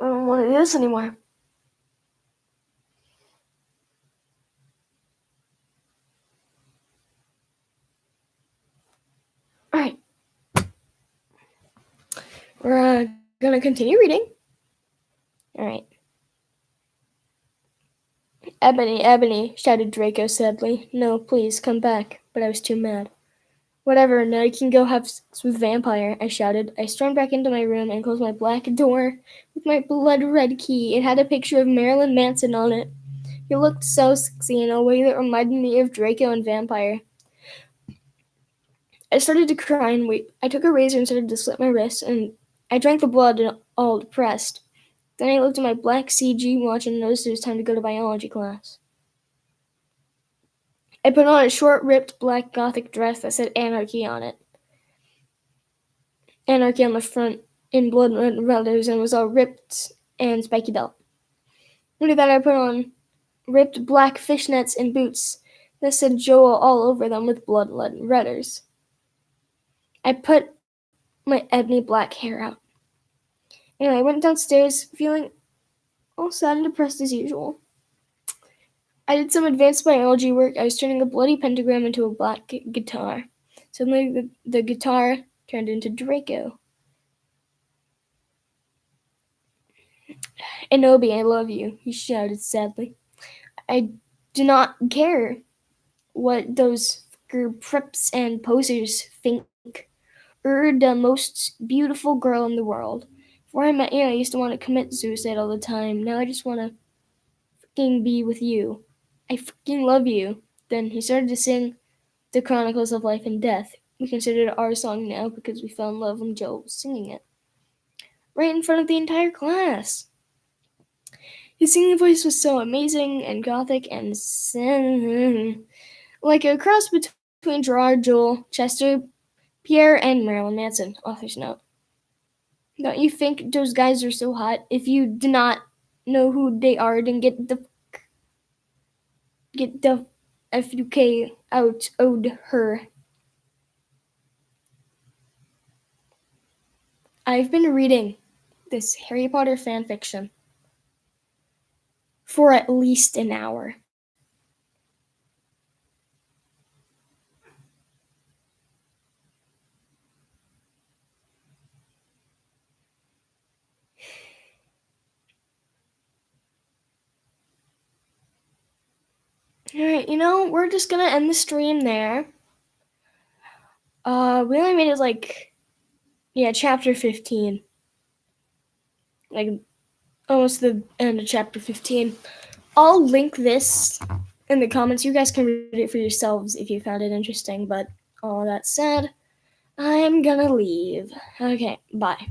I don't want to do this anymore. Alright. We're gonna continue reading. Alright. Ebony, Ebony, shouted Draco sadly. No, please, come back. But I was too mad. Whatever, now you can go have sex with Vampire, I shouted. I stormed back into my room and closed my black door with my blood-red key. It had a picture of Marilyn Manson on it. He looked so sexy in a way that reminded me of Draco and Vampire. I started to cry and weep. I took a razor and started to slit my wrists, and I drank the blood and all depressed. Then I looked at my black CG watch and noticed it was time to go to biology class. I put on a short, ripped black gothic dress that said Anarchy on it. Anarchy on the front in blood red letters and was all ripped and spiky belt. Under that I put on ripped black fishnets and boots that said Joel all over them with blood letters. I put my ebony black hair out. And I went downstairs feeling all sad and depressed as usual. I did some advanced biology work. I was turning a bloody pentagram into a black guitar. Suddenly the guitar turned into Draco. Enobi, I love you, he shouted sadly. I do not care what those preps and posers think. You're the most beautiful girl in the world. Before I met you, I used to want to commit suicide all the time. Now I just want to fucking be with you. I fucking love you. Then he started to sing the Chronicles of Life and Death. We consider it our song now because we fell in love when Joe was singing it. Right in front of the entire class. His singing voice was so amazing and gothic and like a cross between Gerard, Joel, Chester, Pierre, and Marilyn Manson. Author's note. Don't you think those guys are so hot? If you do not know who they are, then get the FUK out owed her. I've been reading this Harry Potter fanfiction for at least an hour. Alright, we're just gonna end the stream there. We only made it chapter 15. Like, almost the end of chapter 15. I'll link this in the comments. You guys can read it for yourselves if you found it interesting, but all that said, I'm gonna leave. Okay, bye.